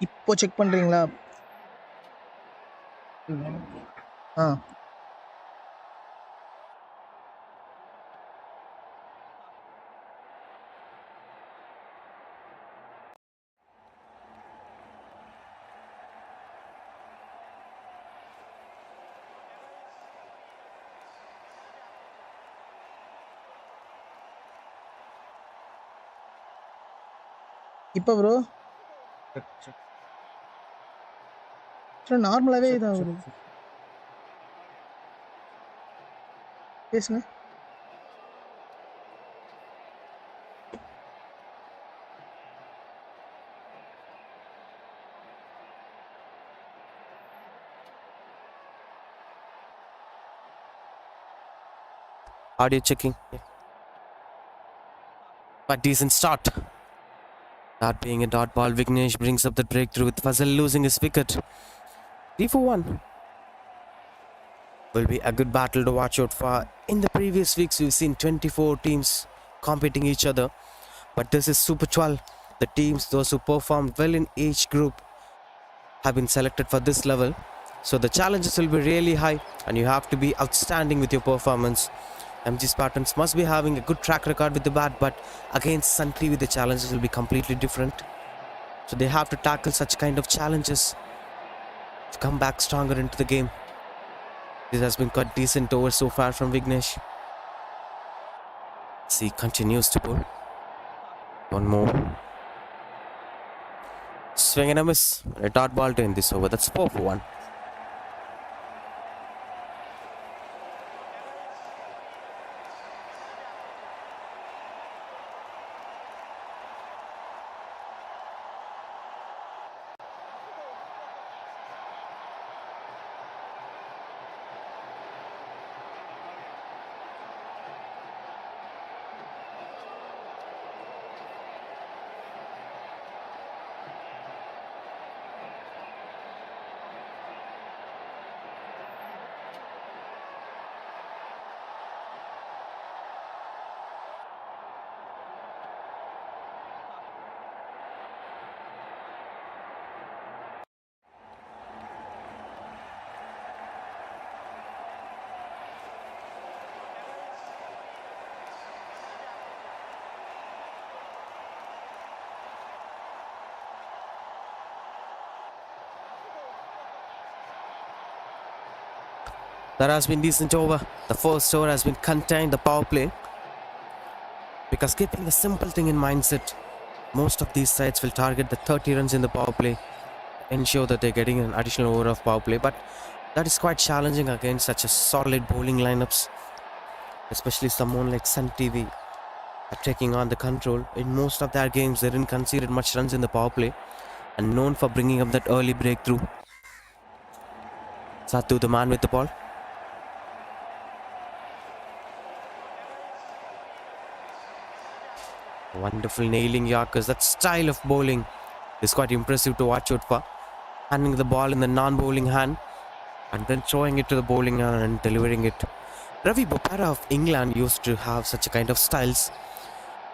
இப்போ செக் பண்றீங்களா? ஆ. இப்போ ப்ரோ நார்மலாவே இதான் வருது. பேசுங்க. Audio checking. But decent start. That being a dot ball, Vignesh brings up the breakthrough with Fazal losing his wicket. 3 for 1. Will be a good battle to watch out for. In the previous weeks, we've seen 24 teams competing each other. But this is Super 12. The teams, those who performed well in each group, have been selected for this level. So the challenges will be really high and you have to be outstanding with your performance. MG Spartans must be having a good track record with the bat, but against Sun TV the challenges will be completely different. So they have to tackle such kind of challenges to come back stronger into the game. This has been quite decent over so far from Vignesh. See, continues to pull. One more. Swing and a miss. A dot ball to end this over. That's 4 for 1. That has been decent over. The first over has been contained, the power play. Because keeping the simple thing in mindset, most of these sides will target the 30 runs in the power play, ensure that they're getting an additional over of power play. But that is quite challenging against such a solid bowling lineups, especially someone like Sun TV are taking on the control. In most of their games, they didn't concede much runs in the power play and known for bringing up that early breakthrough. Sathu, the man with the ball. Wonderful nailing Yorkers. That style of bowling is quite impressive to watch out for. Handing the ball in the non-bowling hand and then throwing it to the bowling hand and delivering it. Ravi Bopara of England used to have such a kind of styles.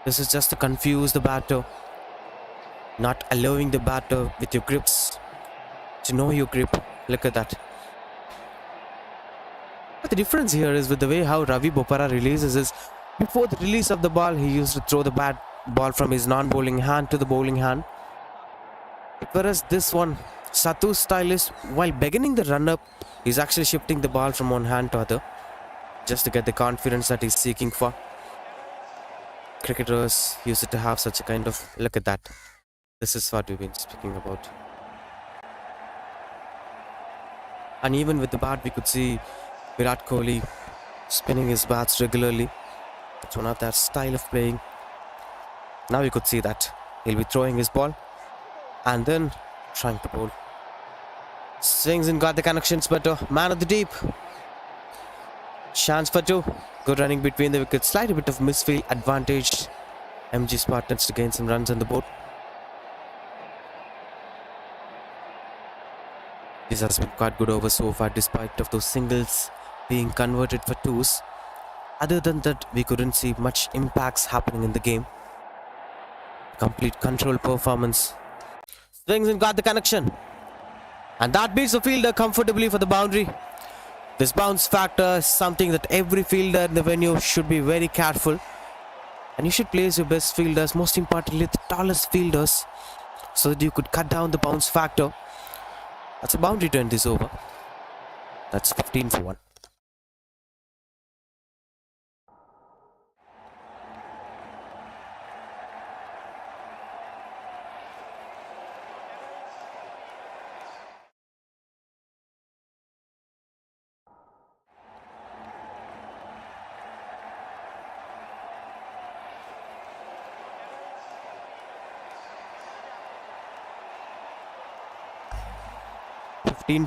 This is just to confuse the batter, not allowing the batter with your grips to know your grip. Look at that. But the difference here is with the way how Ravi Bopara releases is, before the release of the ball, he used to throw the ball from his non-bowling hand to the bowling hand. Whereas this one, Sathu's style is, while beginning the run-up, he's actually shifting the ball from one hand to other, just to get the confidence that he's seeking for. Cricketers used to have such a kind of, look at that. This is what we've been speaking about. And even with the bat, we could see Virat Kohli spinning his bats regularly. It's one of their style of playing. Now you could see that he'll be throwing his ball and then trying to bowl. Swings and got the connections, but man of the deep. Chance for 2. Good running between the wickets. Slight bit of misfield advantage. MG Spartans to gain some runs on the board. This has been quite good over so far, despite of those singles being converted for 2s. Other than that, we couldn't see much impacts happening in the game. Complete control performance. Swings and got the connection. And that beats the fielder comfortably for the boundary. This bounce factor is something that every fielder in the venue should be very careful. And you should place your best fielders, most importantly the tallest fielders, so that you could cut down the bounce factor. That's a boundary to end this over. That's 15 for 1.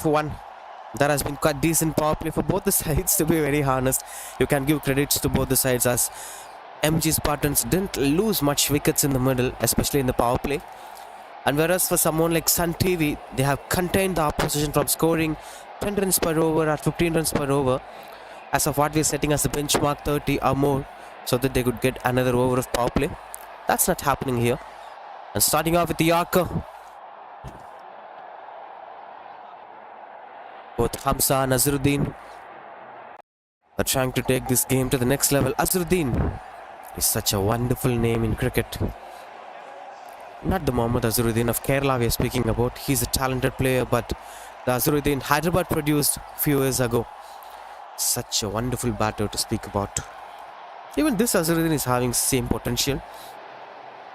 For 1. That has been quite decent power play for both the sides, to be very honest. You can give credits to both the sides, as MG Spartans didn't lose much wickets in the middle, especially in the power play. And whereas for someone like Sun TV, they have contained the opposition from scoring 10 runs per over at 15 runs per over, as of what we are setting as the benchmark 30 or more, so that they could get another over of power play. That's not happening here. And starting off with the Arcot, both Hamza and Azharuddin are trying to take this game to the next level. Azharuddin is such a wonderful name in cricket. Not the Mohammad Azharuddin of Kerala we are speaking about. He's a talented player, but the Azharuddin Hyderabad produced a few years ago. Such a wonderful batter to speak about. Even this Azharuddin is having same potential.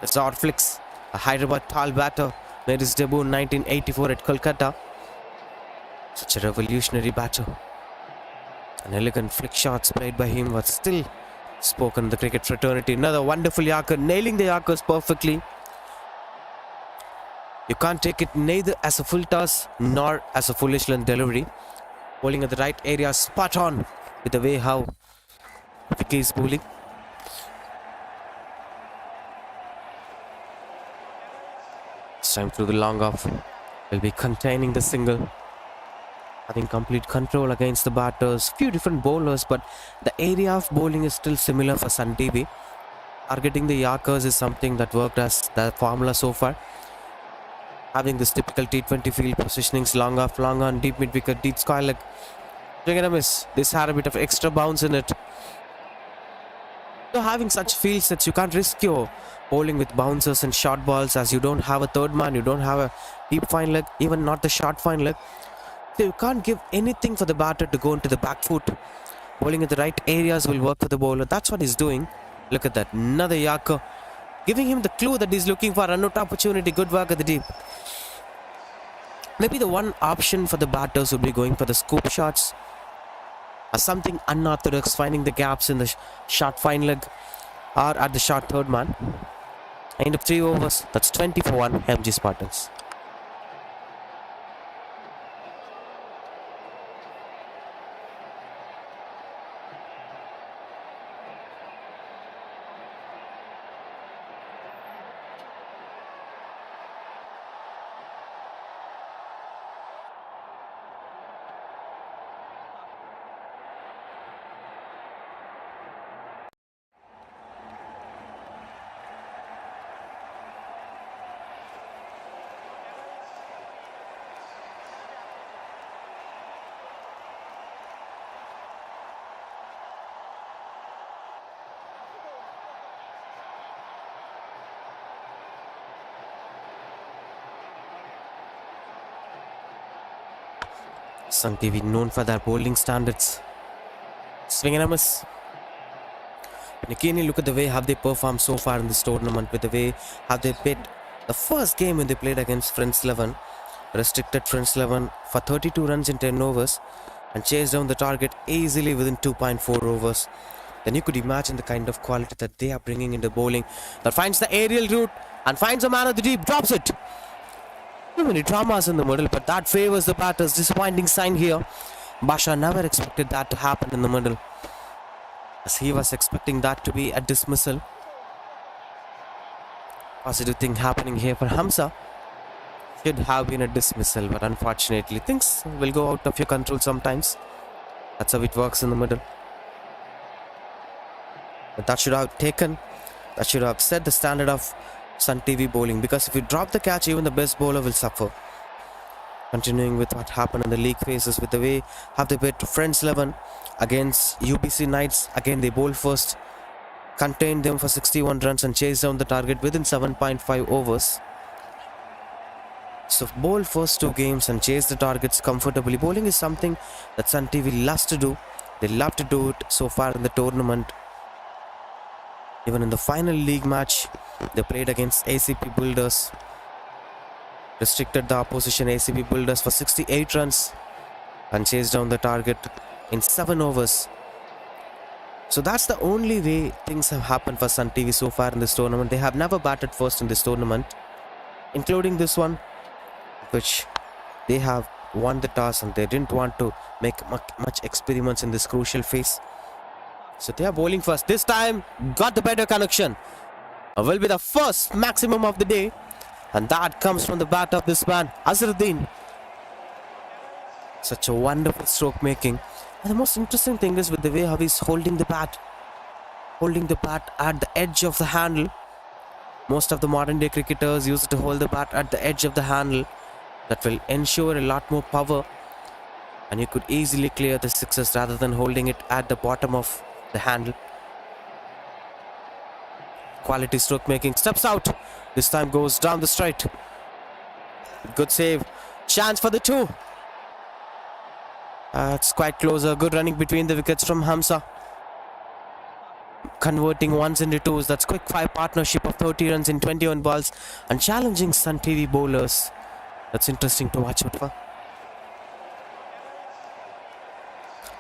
The short flicks, a Hyderabad tall batter, made his debut in 1984 at Kolkata. Such a revolutionary batter. An elegant flick shots played by him was still spoken in the cricket fraternity. Another wonderful Yorker, nailing the Yorkers perfectly. You can't take it neither as a full toss nor as a foolish length delivery. Bowling at the right area, spot on with the way how Vicky is bowling. This time through the long off, will be containing the single. Having complete control against the batters, few different bowlers, but the area of bowling is still similar for Sun TV. Targeting the Yorkers is something that worked as the formula so far. Having this typical T20 field positionings, long off, long on, deep mid wicket, deep square leg. Swing and a miss. This had a bit of extra bounce in it. So having such field sets, you can't risk your bowling with bouncers and short balls, as you don't have a third man, you don't have a deep fine leg, even not the short fine leg. So you can't give anything for the batter to go into the back foot. Bowling in the right areas will work for the bowler. That's what he's doing. Look at that. Another Yorker. Giving him the clue that he's looking for. Run out opportunity. Good work at the deep. Maybe the one option for the batters would be going for the scoop shots. Or something unorthodox. Finding the gaps in the short fine leg. Or at the short third man. End of 3 overs. That's 20 for 1. MG Spartans. Sun TV known for their bowling standards. Swing and a miss. And again, look at the way how they performed so far in this tournament, with the way how they played the first game when they played against Friends 11, restricted Friends 11 for 32 runs in 10 overs and chased down the target easily within 2.4 overs. Then you could imagine the kind of quality that they are bringing into bowling. That finds the aerial route and finds a man at the deep, drops it. Too many dramas in the middle, but that favors the batters. Disappointing sign here. Basha never expected that to happen in the middle, as he was expecting that to be a dismissal. Positive thing happening here for Hamza. Should have been a dismissal, but unfortunately things will go out of your control sometimes. That's how it works in the middle. But that should have taken, that should have set the standard of Sun TV bowling, because if you drop the catch, even the best bowler will suffer. Continuing with what happened in the league phases, with the way how they played to Friends 11 against UBC Knights. Again, they bowled first, contained them for 61 runs and chased down the target within 7.5 overs. So bowl first 2 games and chase the targets comfortably. Bowling is something that Sun TV loves to do. They love to do it so far in the tournament. Even in the final league match, they played against ACP Builders. Restricted the opposition ACP Builders for 68 runs and chased down the target in 7 overs. So that's the only way things have happened for Sun TV so far in this tournament. They have never batted first in this tournament, including this one, which they have won the toss and they didn't want to make much experiments in this crucial phase. So they are bowling first. This time, got the better connection. Will be the first maximum of the day. And that comes from the bat of this man, Azharuddin. Such a wonderful stroke making. And the most interesting thing is with the way how he's holding the bat. Holding the bat at the edge of the handle. Most of the modern day cricketers use to hold the bat at the edge of the handle. That will ensure a lot more power. And you could easily clear the sixes rather than holding it at the bottom of the handle. Quality stroke making. Steps out. This time goes down the straight. Good save. Chance for the 2. It's quite closer. Good running between the wickets from Hamza. Converting ones into twos. That's quick 5 partnership of 30 runs in 21 balls. And challenging Sun TV bowlers. That's interesting to watch out for.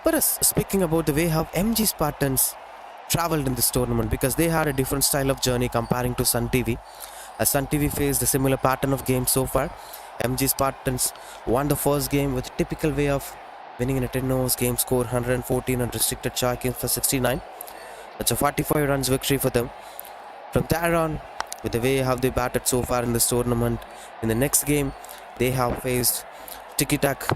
But speaking about the way how MG Spartans travelled in this tournament, because they had a different style of journey comparing to Sun TV. As Sun TV faced a similar pattern of game so far, MG Spartans won the first game with a typical way of winning in a 10 overs game, score 114 and restricted charge games for 69. That's a 45 runs victory for them. From there on, with the way how they batted so far in this tournament, in the next game they have faced Tiki Tak.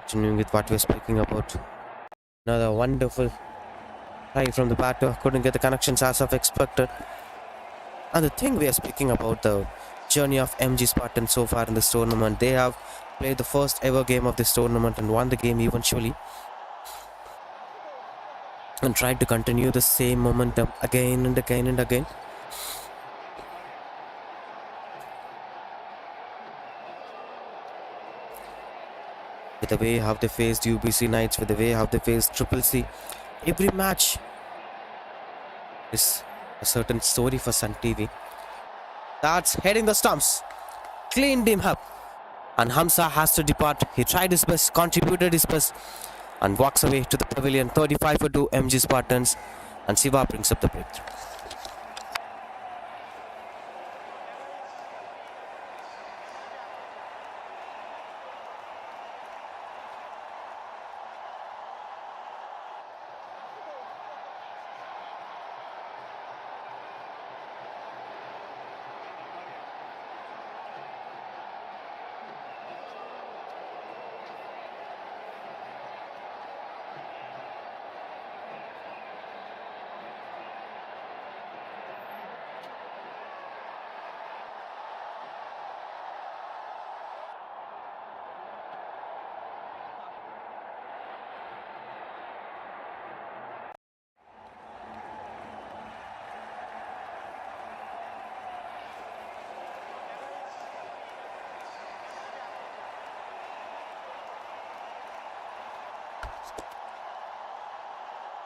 Continuing with what we're speaking about, another wonderful try from the batter, couldn't get the connections as of expected. And the thing we are speaking about, the journey of MG Spartans so far in this tournament, they have played the first ever game of this tournament and won the game eventually, and tried to continue the same momentum again and again and again. With the way how they faced UBC Knights, with the way how they faced Triple C, every match is a certain story for Sun TV. That's heading the stumps. Cleaned him up. And Hamza has to depart. He tried his best, contributed his best, and walks away to the pavilion. 35 for 2 MG Spartans. And Siva brings up the breakthrough.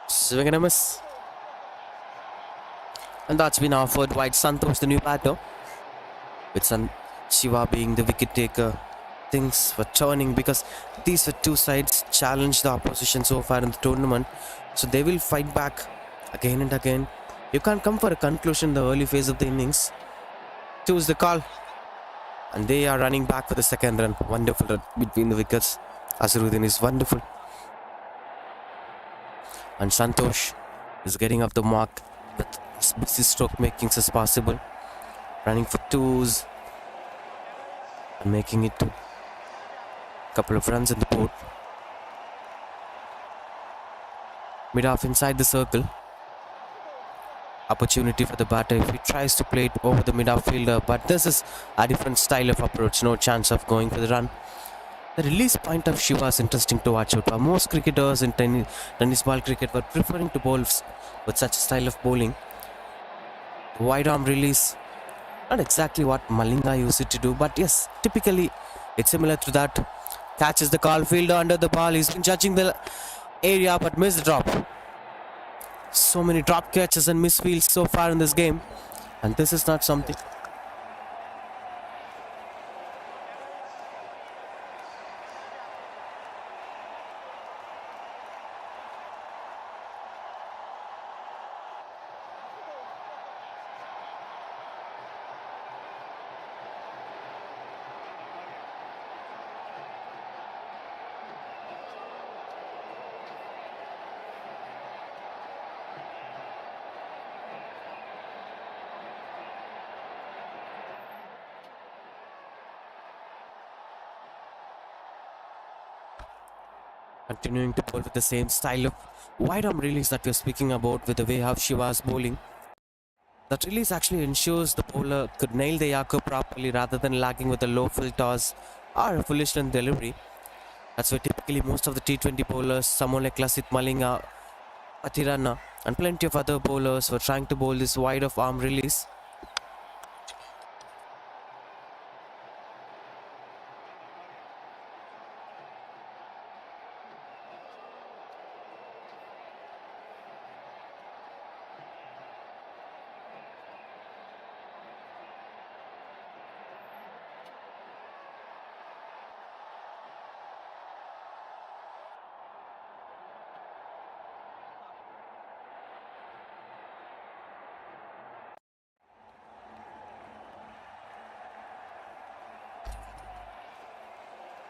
Swing and a miss. And that's been offered wide. Santosh, the new batter, with Shiva being the wicket taker. Things were turning because these were two sides challenged the opposition so far in the tournament, so they will fight back again and again. You can't come for a conclusion in the early phase of the innings. Choose the call, and they are running back for the second run. Wonderful run between the wickets. Azharuddin is wonderful. And Santosh is getting up the mark with as busy stroke makings as possible. Running for twos and making it a couple of runs in the board. Mid-off inside the circle. Opportunity for the batter if he tries to play it over the mid-off fielder, but this is a different style of approach, no chance of going for the run. The release point of Shiva is interesting to watch out. Most cricketers in tennis ball cricket were preferring to bowl with such a style of bowling. The wide arm release, not exactly what Malinga used it to do, but yes, typically it's similar to that. Catches the call, fielder under the ball. He's been judging the area but missed the drop. So many drop catches and misfields so far in this game, and this is not something. Continuing to bowl with the same style of wide arm release that we're speaking about with the way how Shiva's bowling. That release actually ensures the bowler could nail the Arcot properly rather than lagging with a low full toss or a foolish run delivery. That's why typically most of the T20 bowlers, someone like Lasith Malinga, Atirana and plenty of other bowlers were trying to bowl this wide of arm release.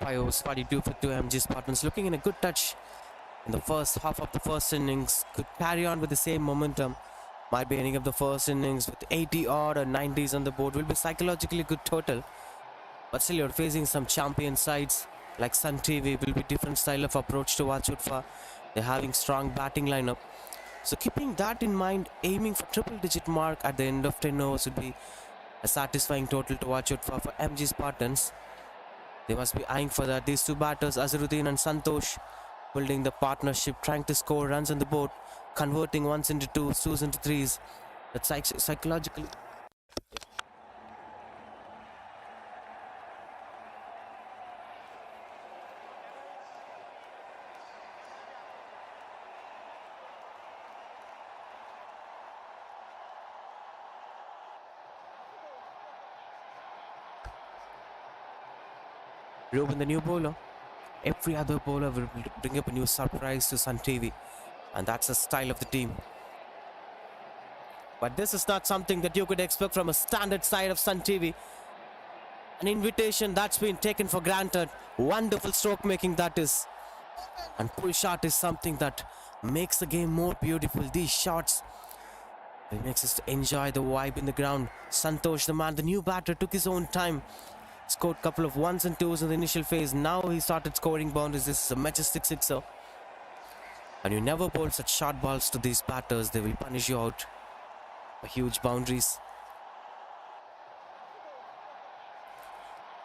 Overs 42 for 2 MG Spartans looking in a good touch in the first half of the first innings. Could carry on with the same momentum. Might be ending up the first innings with 80 odd or 90s on the board. Will be psychologically good total. But still you're facing some champion sides like Sun TV. Will be different style of approach to watch out for. They're having strong batting lineup. So keeping that in mind, aiming for triple digit mark at the end of 10 overs would be a satisfying total to watch out for MG Spartans. They must be eyeing for that. These two batters, Azharuddin and Santosh, building the partnership, trying to score runs on the board, converting ones into twos, twos into threes. That's psychologically. Ruben, the new bowler. Every other bowler will bring up a new surprise to Sun TV, and that's the style of the team. But this is not something that you could expect from a standard side of Sun TV. An invitation that's been taken for granted. Wonderful stroke making that is. And pull shot is something that makes the game more beautiful. These shots, it makes us to enjoy the vibe in the ground. Santosh, the man, the new batter, took his own time. Scored a couple of ones and twos in the initial phase. Now he started scoring boundaries. This is a majestic sixer. And you never bowl such short balls to these batters. They will punish you out for huge boundaries.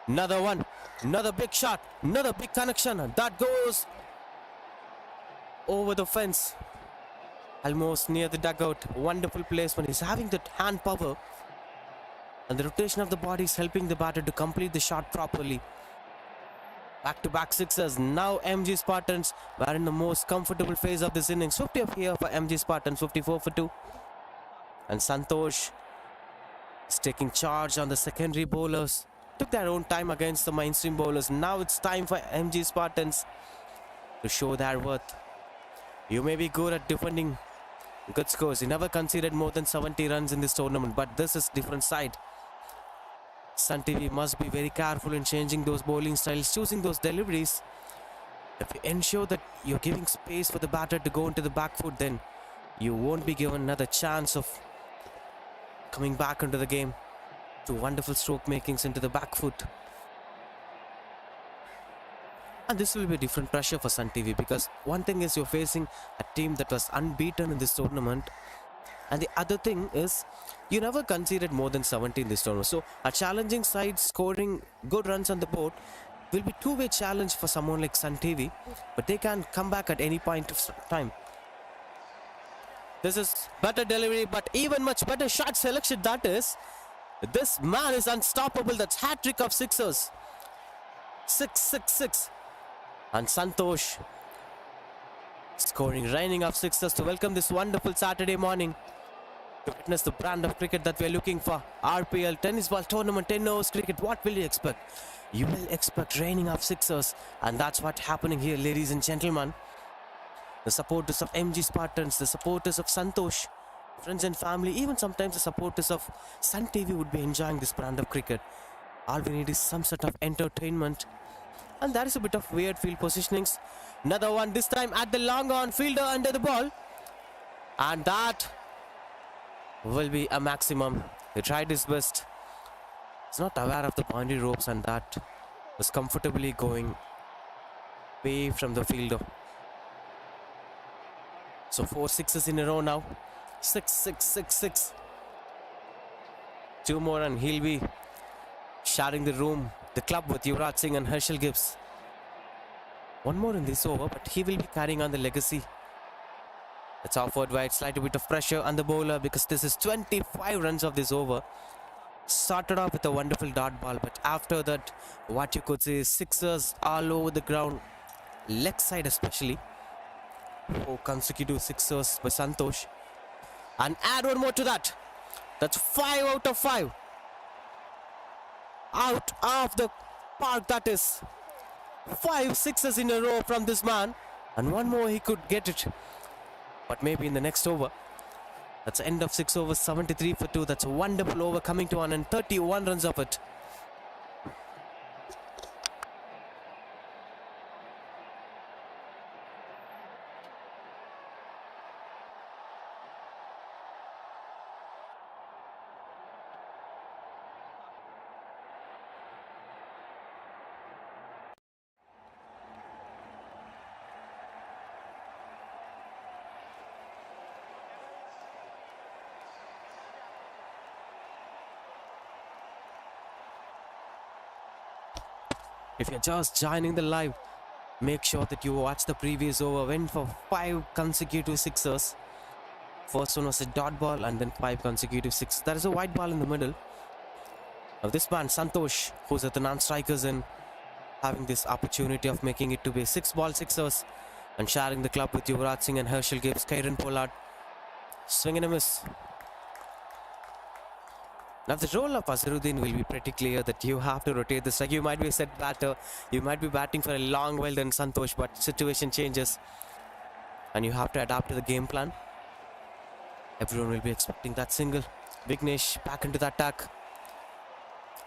Another one. Another big shot. Another big connection. And that goes over the fence. Almost near the dugout. Wonderful placement. He's having that hand power. And the rotation of the body is helping the batter to complete the shot properly. Back-to-back sixers. Now MG Spartans were in the most comfortable phase of this innings. 50 up here for MG Spartans, 54 for 2. And Santosh is taking charge on the secondary bowlers. Took their own time against the mainstream bowlers. Now it's time for MG Spartans to show their worth. You may be good at defending good scores. You never conceded more than 70 runs in this tournament, but this is different side. Sun TV must be very careful in changing those bowling styles, choosing those deliveries. If you ensure that you're giving space for the batter to go into the back foot, then you won't be given another chance of coming back into the game. Two wonderful stroke makings into the back foot. And this will be different pressure for Sun TV, because one thing is you're facing a team that was unbeaten in this tournament, and the other thing is you never conceded more than 70 in this tournament. So a challenging side scoring good runs on the board will be two-way challenge for someone like Sun TV, but they can come back at any point of time. This is better delivery, but even much better shot selection. That is, this man is unstoppable. That's hat-trick of sixers. 6-6-6. And Santosh scoring, raining of sixers to welcome this wonderful Saturday morning, to witness the brand of cricket that we are looking for. RPL tennis ball tournament, 10 overs cricket. What will you expect? You will expect raining of sixers, and that's what's happening here, ladies and gentlemen. The supporters of MG Spartans, the supporters of Santosh, friends and family, even sometimes the supporters of Sun TV would be enjoying this brand of cricket. All we need is some sort of entertainment. And there is a bit of weird field positionings. Another one, this time at the long on, fielder under the ball. And that will be a maximum. He tried his best. He's not aware of the boundary ropes, and that was comfortably going away from the fielder. So 4 sixes in a row now. 6-6-6-6. 2 more and he'll be sharing the room, the club, with Yuvraj Singh and Herschel Gibbs. 1 more in this over, but he will be carrying on the legacy. It's offered wide, slight bit of pressure on the bowler, because this is 25 runs of this over. Started off with a wonderful dot ball, but after that, what you could say is sixers all over the ground, leg side especially. 4 consecutive sixers by Santosh. And add 1 more to that. That's 5 out of 5. Out of the park, that is. 5 sixes in a row from this man. And 1 more he could get it. But maybe in the next over. That's the end of 6 overs, 73 for 2. That's a wonderful over coming to 1, and 31 runs of it. If you're just joining the live, make sure that you watch the previous over. Went for 5 consecutive sixers. First one was a dot ball, and then 5 consecutive sixes. There is a white ball in the middle. Now this man, Santosh, who's at the non-strikers in, having this opportunity of making it to be 6 ball sixers and sharing the club with Yuvraj Singh and Herschel Gibbs. Kieran Pollard, swing and a miss. Now the role of Azharuddin will be pretty clear, that you have to rotate the strike. You might be a set batter, you might be batting for a long while than Santosh, but situation changes and you have to adapt to the game plan. Everyone will be expecting that single. Vignesh back into the attack.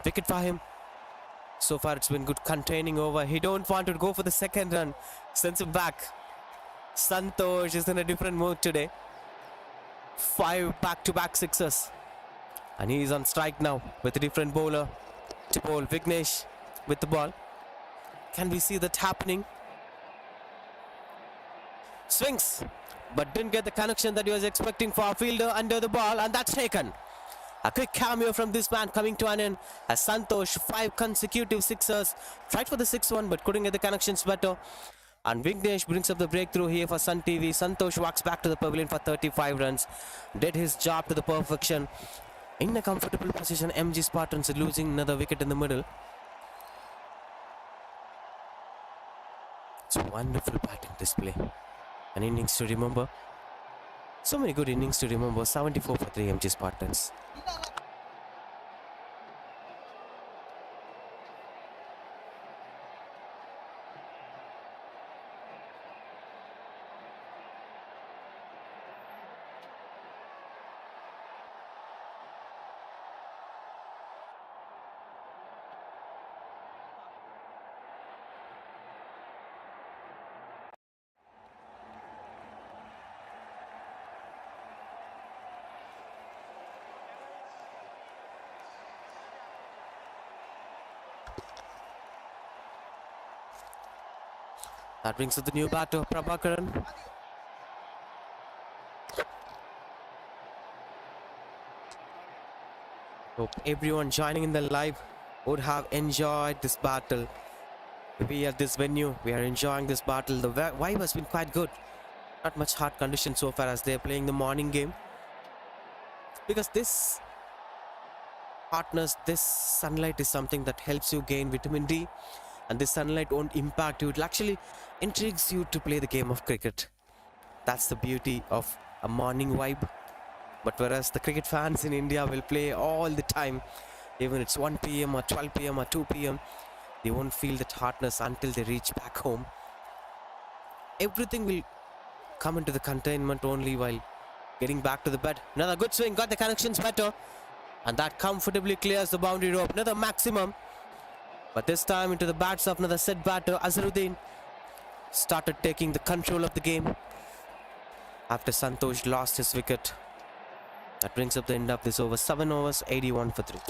Wicket for him. So far it's been good containing over. He don't want to go for the second run. Sends him back. Santosh is in a different mood today. 5 back-to-back sixes. And he is on strike now with a different bowler to bowl. Vignesh with the ball. Can we see that happening? Swings, but didn't get the connection that he was expecting for a fielder under the ball, and that's taken. A quick cameo from this man coming to an end as Santosh, 5 consecutive sixers. Tried for the 6th one, but couldn't get the connections better. And Vignesh brings up the breakthrough here for Sun TV. Santosh walks back to the pavilion for 35 runs. Did his job to the perfection. In a comfortable position, MG Spartans losing another wicket in the middle. It's a wonderful batting display. An innings to remember. So many good innings to remember. 74 for 3 MG Spartans. That brings up the new batter, Prabhakaran. Hope everyone joining in the live would have enjoyed this battle. We at this venue, we are enjoying this battle. The vibe has been quite good. Not much hard conditions so far as they're playing the morning game. Because this hotness, this sunlight is something that helps you gain vitamin D. And this sunlight won't impact you. It actually intrigues you to play the game of cricket. That's the beauty of a morning vibe. But whereas the cricket fans in India will play all the time, even it's 1 p.m. or 12 p.m. or 2 p.m., they won't feel that hotness until they reach back home. Everything will come into the containment only while getting back to the bed. Another good swing, got the connections better. And that comfortably clears the boundary rope. Another maximum. But this time into the bats of another set batter, Azharuddin started taking the control of the game after Santosh lost his wicket. That brings up the end of this over. 7 overs, 81 for 3.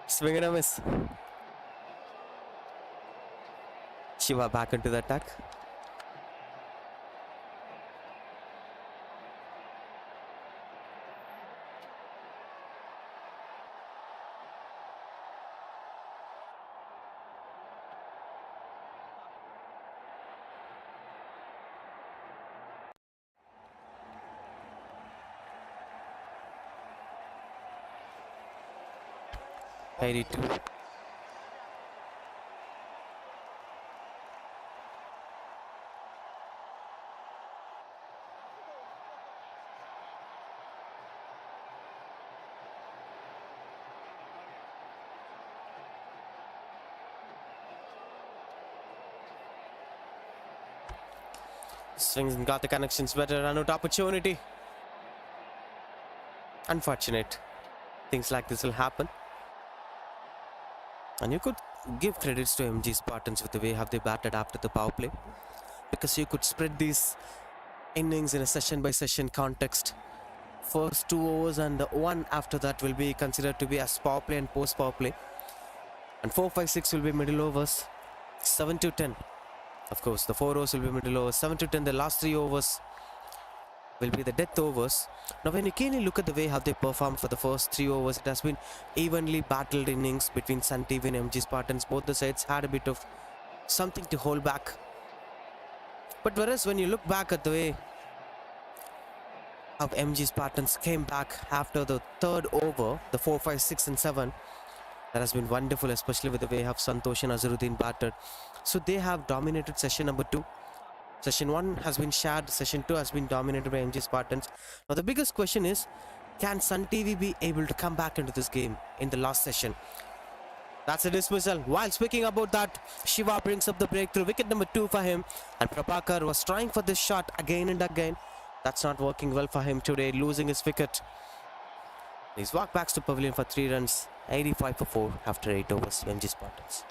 Swing and a miss. Shiva back into the attack. Heidi 2. Swings and got the connections better. Run out opportunity. Unfortunate. Things like this will happen. And you could give credits to MG Spartans with the way how they batted after the power play. Because you could spread these innings in a session by session context. First 2 overs and the one after that will be considered to be as power play and post power play. And 4, 5, 6 will be middle overs. 7 to 10. Of course, the 4 overs will be middle overs. 7 to 10, the last 3 overs will be the death overs. Now, when you keenly look at the way how they performed for the first 3 overs, it has been evenly battled innings between Sun TV and MG Spartans. Both the sides had a bit of something to hold back. But whereas when you look back at the way how MG Spartans came back after the third over, the 4, 5, 6 and 7, that has been wonderful, especially with the way how Santosh and Azharuddin batted. So they have dominated session number 2. Session 1 has been shared, session 2 has been dominated by MG Spartans. Now the biggest question is, can Sun TV be able to come back into this game in the last session? That's a dismissal. While speaking about that, Shiva brings up the breakthrough. Wicket number 2 for him. And Prabhakar was trying for this shot again and again. That's not working well for him today, losing his wicket. He's walked back to pavilion for 3 runs. 85 for 4 after 8 overs. MG Spartans.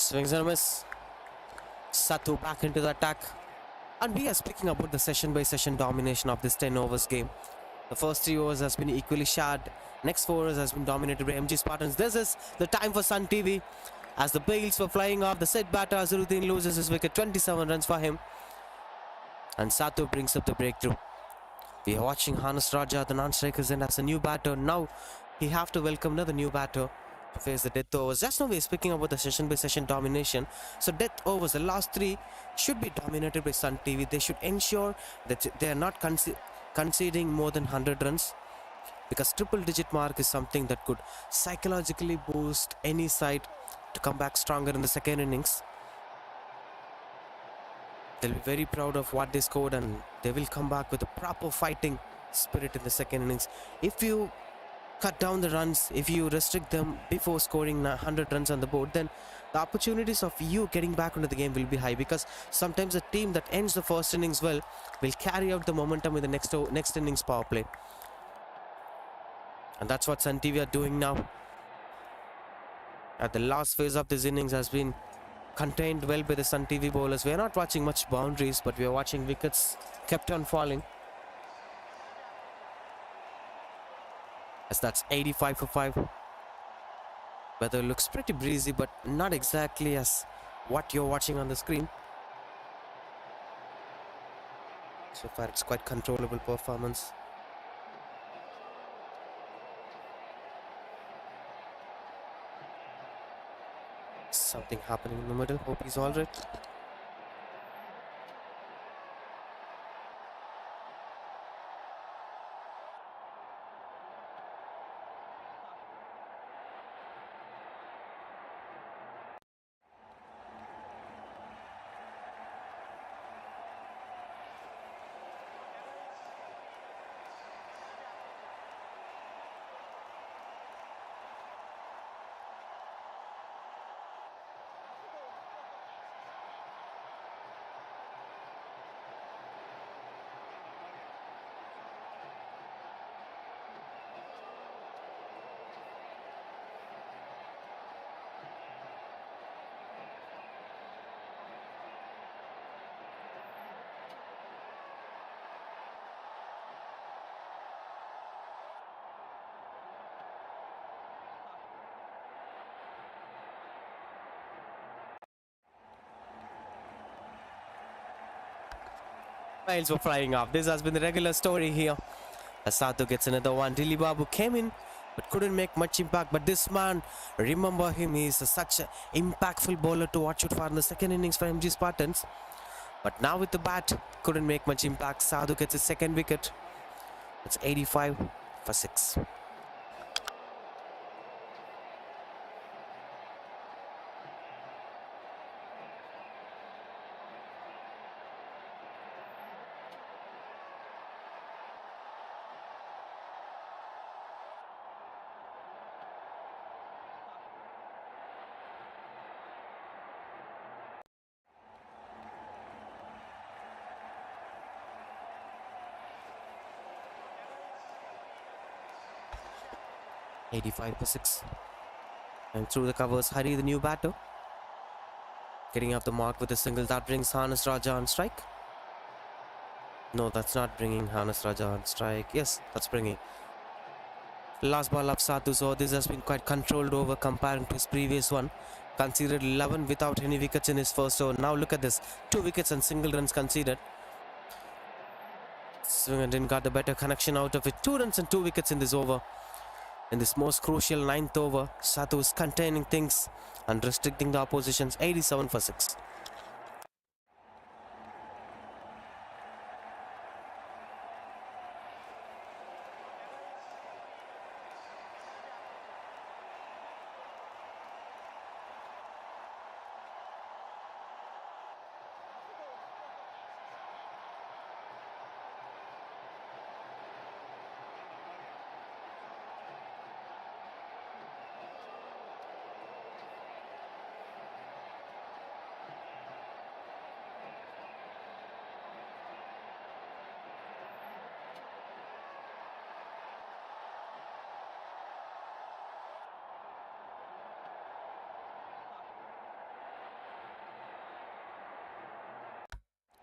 Swings and a miss. Satu back into the attack. And we are speaking about the session by session domination of this 10 overs game. The first 3 overs has been equally shared. Next 4 overs has been dominated by MG Spartans. This is the time for Sun TV. As the bails were flying off, the set batter Azharuddin loses his wicket. 27 runs for him. And Satu brings up the breakthrough. We are watching Hannes Raja, the non-strikers, in as a new batter. Now he have to welcome another new batter to face the death overs. Just now we are speaking about the session by session domination. So death overs, the last 3 should be dominated by Sun TV. They should ensure that they are not conceding more than 100 runs, because triple digit mark is something that could psychologically boost any side to come back stronger in the second innings. They'll be very proud of what they scored, and they will come back with a proper fighting spirit in the second innings. If you cut down the runs, if you restrict them before scoring 100 runs on the board, then the opportunities of you getting back into the game will be high, because sometimes a team that ends the first innings well will carry out the momentum in the next innings power play. And that's what Sun TV are doing now. At the last phase of this innings has been contained well by the Sun TV bowlers. We are not watching much boundaries, but we are watching wickets kept on falling. As that's 85 for 5. Weather looks pretty breezy, but not exactly as what you're watching on the screen. So far it's quite controllable performance. Something happening in the middle. Hope he's alright. Miles were flying off. This has been the regular story here. As Satu gets another one. Dilli Babu came in but couldn't make much impact. But this man, remember him, he's such an impactful bowler to watch out for in the second innings for MG Spartans. But now with the bat, couldn't make much impact. Sadhu gets his second wicket. It's 85 for 6. $85 for 6. And through the covers, Hari, the new batter. Getting off the mark with a single. That brings Hannes Raja on strike. No, that's not bringing Hannes Raja on strike. Yes, that's bringing. Last ball of Satu. So this has been quite controlled over comparing to his previous one. Conceded 11 without any wickets in his first over. Now look at this. 2 wickets and single runs conceded. Swinger didn't got the better connection out of it. 2 runs and 2 wickets in this over. In this most crucial 9th over, Satu is containing things and restricting the opposition's 87 for 6.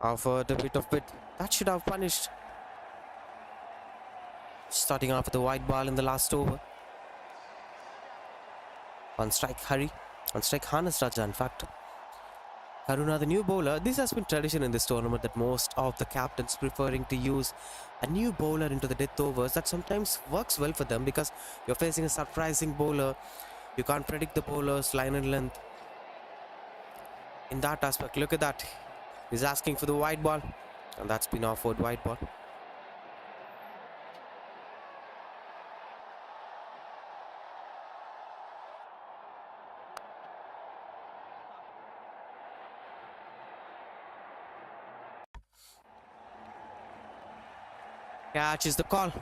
Offered a bit of bit. That should have punished. Starting off with a white ball in the last over. On strike, Hari. On strike, Hannes Raja, in fact. Karuna, the new bowler. This has been tradition in this tournament that most of the captains preferring to use a new bowler into the death overs. That sometimes works well for them because you're facing a surprising bowler. You can't predict the bowler's line and length. In that aspect, look at that. He's asking for the white ball, and that's been offered white ball. Catch is the call.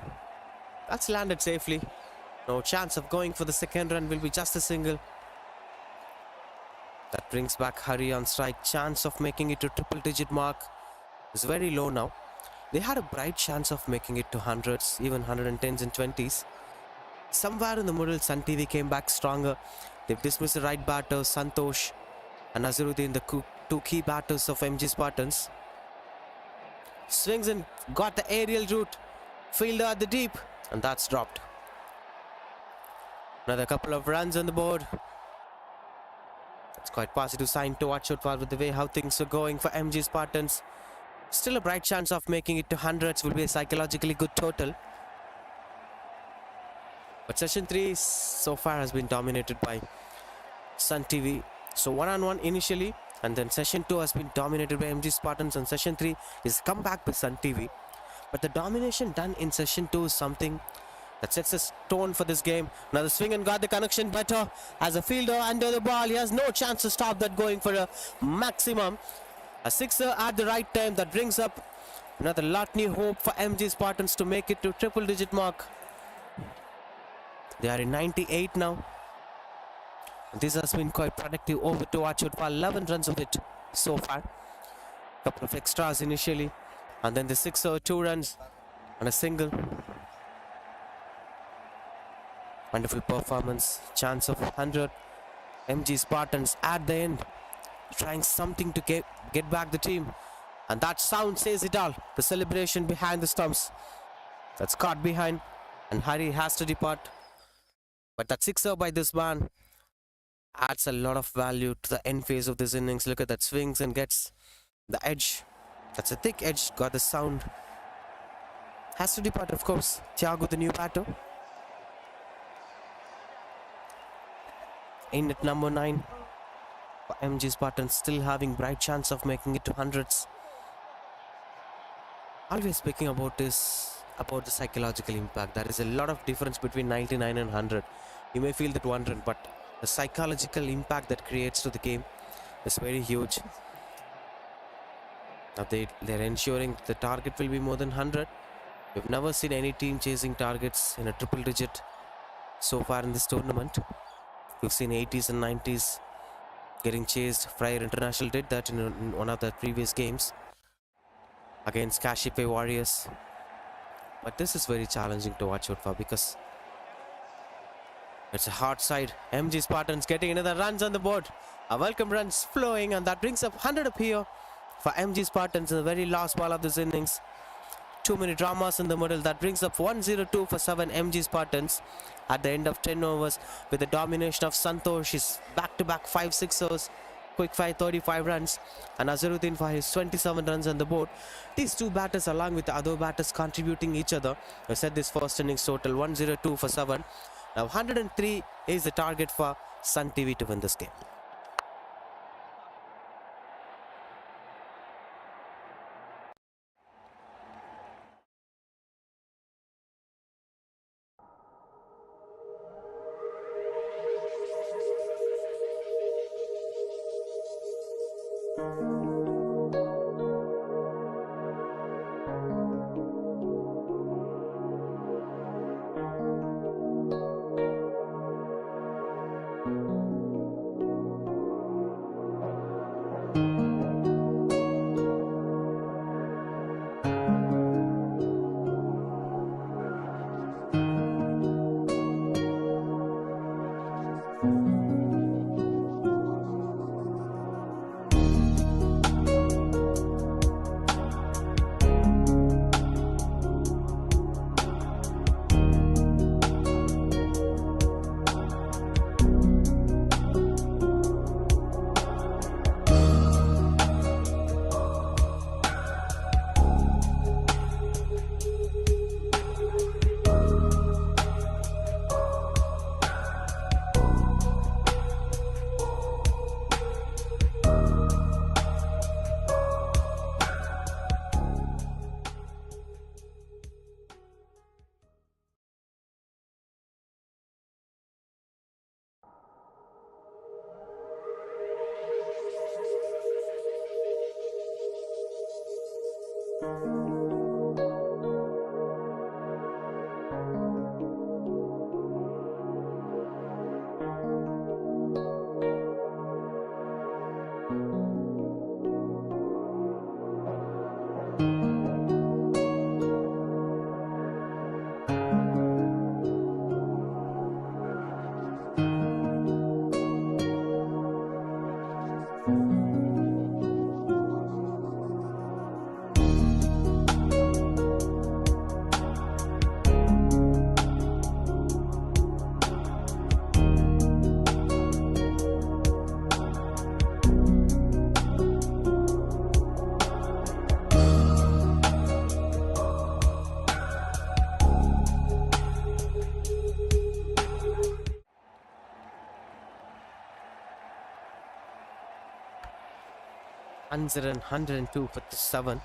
That's landed safely. No chance of going for the second run, will be just a single. That brings back Hari on strike. Chance of making it to triple digit mark is very low now. They had a bright chance of making it to hundreds, even 110s and 20s. Somewhere in the middle, Sun TV came back stronger. They've dismissed the right batters, Santosh and Nazaruddin, the two key batters of MG Spartans. Swings and got the aerial route. Fielder at the deep, and that's dropped. Another couple of runs on the board. It's quite positive sign to watch out for with the way how things are going for MG Spartans. Still a bright chance of making it to hundreds, will be a psychologically good total. But session 3 so far has been dominated by Sun TV. So 1-on-1 initially, and then session 2 has been dominated by MG Spartans, and session 3 is come back by Sun TV. But the domination done in session 2 is something that sets a tone for this game. Another swing and got the connection better as a fielder under the ball. He has no chance to stop that going for a maximum. A sixer at the right time that brings up another lot new hope for MG Spartans to make it to triple digit mark. They are in 98 now. This has been quite productive over to watch out for 11 runs of it so far. Couple of extras initially, and then the sixer, 2 runs and a single. Wonderful performance. Chance of 100. MG Spartans at the end trying something to get back the team, and that sound says it all. The celebration behind the stumps. That's caught behind, and Hari has to depart. But that sixer by this man adds a lot of value to the end phase of this innings. Look at that, swings and gets the edge. That's a thick edge, got the sound. Has to depart, of course. Thiago, the new batter. In at number 9 for MG Spartans, still having bright chance of making it to hundreds. Always speaking about this, about the psychological impact. There is a lot of difference between 99 and 100. You may feel that 1 run, but the psychological impact that creates to the game is very huge. Now they're ensuring the target will be more than 100. We've never seen any team chasing targets in a triple digit so far in this tournament. We've seen 80s and 90s getting chased. Fryer International did that in one of the previous games against Kashipe Warriors. But this is very challenging to watch out for because it's a hard side. MG Spartans getting another runs on the board. A welcome runs flowing, and that brings up 100 up here for MG Spartans in the very last ball of this innings. 2-minute dramas in the middle. That brings up 102 for 7 MG Spartans at the end of 10 overs with the domination of Santosh. His back-to-back 5 sixers, quick fire 35 runs, and Nazaruddin for his 27 runs on the board. These two batters along with the other batters contributing each other have set this first innings total 102 for 7. Now 103 is the target for Sun TV to win this game. 102 for the 7.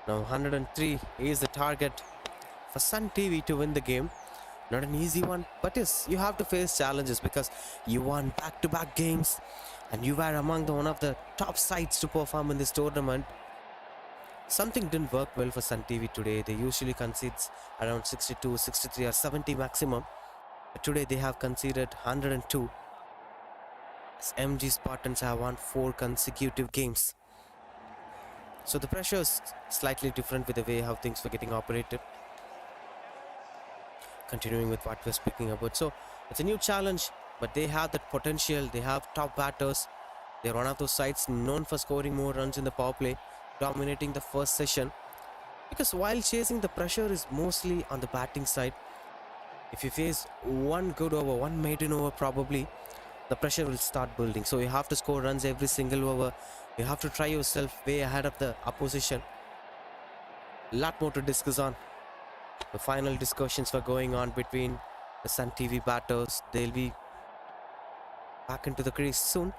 Now 103 is the target for Sun TV to win the game. Not an easy one, but yes, you have to face challenges because you won back-to-back games and you were among one of the top sides to perform in this tournament. Something didn't work well for Sun TV today. They usually concede around 62, 63 or 70 maximum. But today they have conceded 102. As MG Spartans have won 4 consecutive games. So the pressure is slightly different with the way how things were getting operated. Continuing with what we're speaking about. So it's a new challenge, but they have that potential. They have top batters. They're one of those sides known for scoring more runs in the power play, dominating the first session. Because while chasing, the pressure is mostly on the batting side. If you face one good over, one maiden over probably, the pressure will start building. So you have to score runs every single over. You have to try yourself way ahead of the opposition. A lot more to discuss on. The final discussions were going on between the Sun TV batters. They'll be back into the crease soon.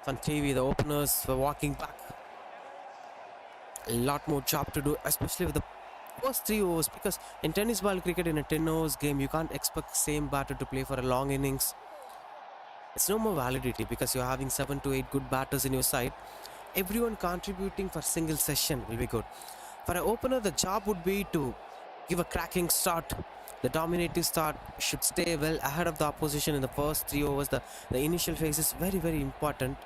On TV, the openers were walking back. A lot more job to do, especially with the first 3 overs, because in tennis ball cricket, in a 10 overs game, you can't expect same batter to play for a long innings. It's no more validity because you're having 7 to 8 good batters in your side. Everyone contributing for single session will be good. For an opener, the job would be to give a cracking start. The dominative start should stay well ahead of the opposition in the first 3 overs. The initial phase is very, very important.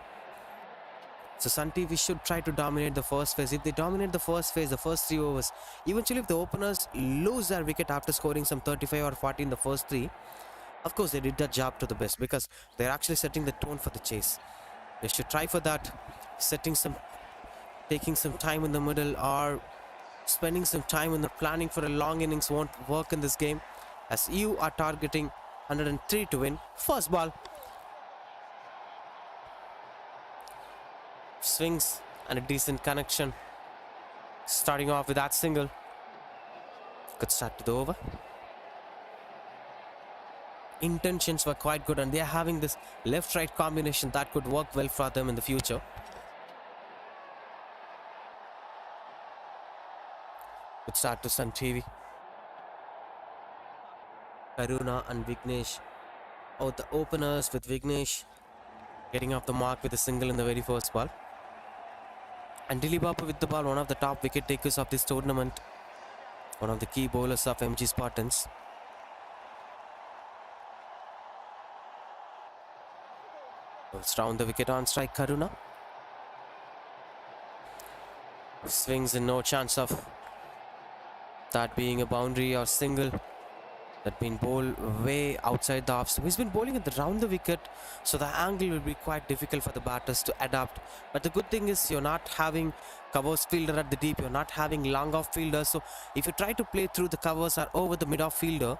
So Sun TV should try to dominate the first phase. If they dominate the first phase, the first 3 overs, eventually if the openers lose their wicket after scoring some 35 or 40 in the first 3, of course they did that job to the best because they're actually setting the tone for the chase. They should try for that, taking some time in the middle or spending some time in the planning for a long innings won't work in this game, as you are targeting 103 to win. First ball. Swings and a decent connection. Starting off with that single. Good start to the over. Intentions were quite good, and they are having this left-right combination that could work well for them in the future. Good start to Sun TV. Karuna and Vignesh. Oh, the openers with Vignesh getting off the mark with a single in the very first ball. And Dilip Babu with the ball, one of the top wicket takers of this tournament. One of the key bowlers of MG Spartans. Let's round the wicket on strike, Karuna. Swings and no chance of that being a boundary or single. That been bowled way outside the off. He's been bowling at the round the wicket, so the angle will be quite difficult for the batters to adapt. But the good thing is you're not having covers fielder at the deep. You're not having long off fielders. So if you try to play through the covers or over the mid off fielder,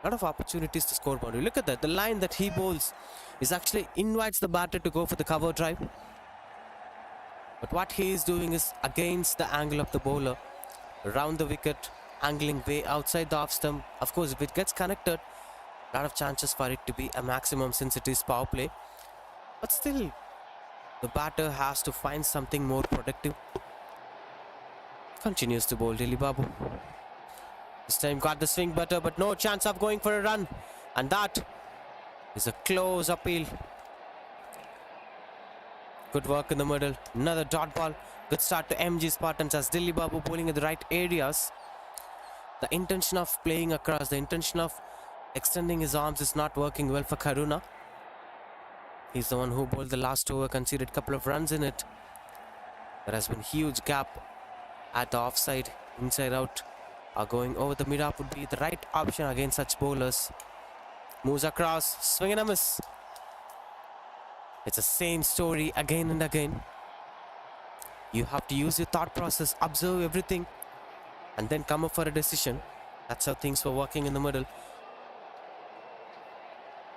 a lot of opportunities to score boundary. Look at that. The line that he bowls is actually invites the batter to go for the cover drive. But what he is doing is against the angle of the bowler, round the wicket, angling way outside the off stump. Of course, if it gets connected, a lot of chances for it to be a maximum since it is power play. But still, the batter has to find something more productive. Continues to bowl Dilip Babu. This time got the swing better, but no chance of going for a run. And that is a close appeal. Good work in the middle. Another dot ball. Good start to MG Spartans as Dilip Babu bowling in the right areas. The intention of playing across, the intention of extending his arms is not working well for Karuna. He's the one who bowled the last over, conceded a couple of runs in it. There has been huge gap at the offside, inside out. Going over the mid-up would be the right option against such bowlers. Moves across, swing and a miss. It's the same story again and again. You have to use your thought process, observe everything, and then come up for a decision. That's how things were working in the middle.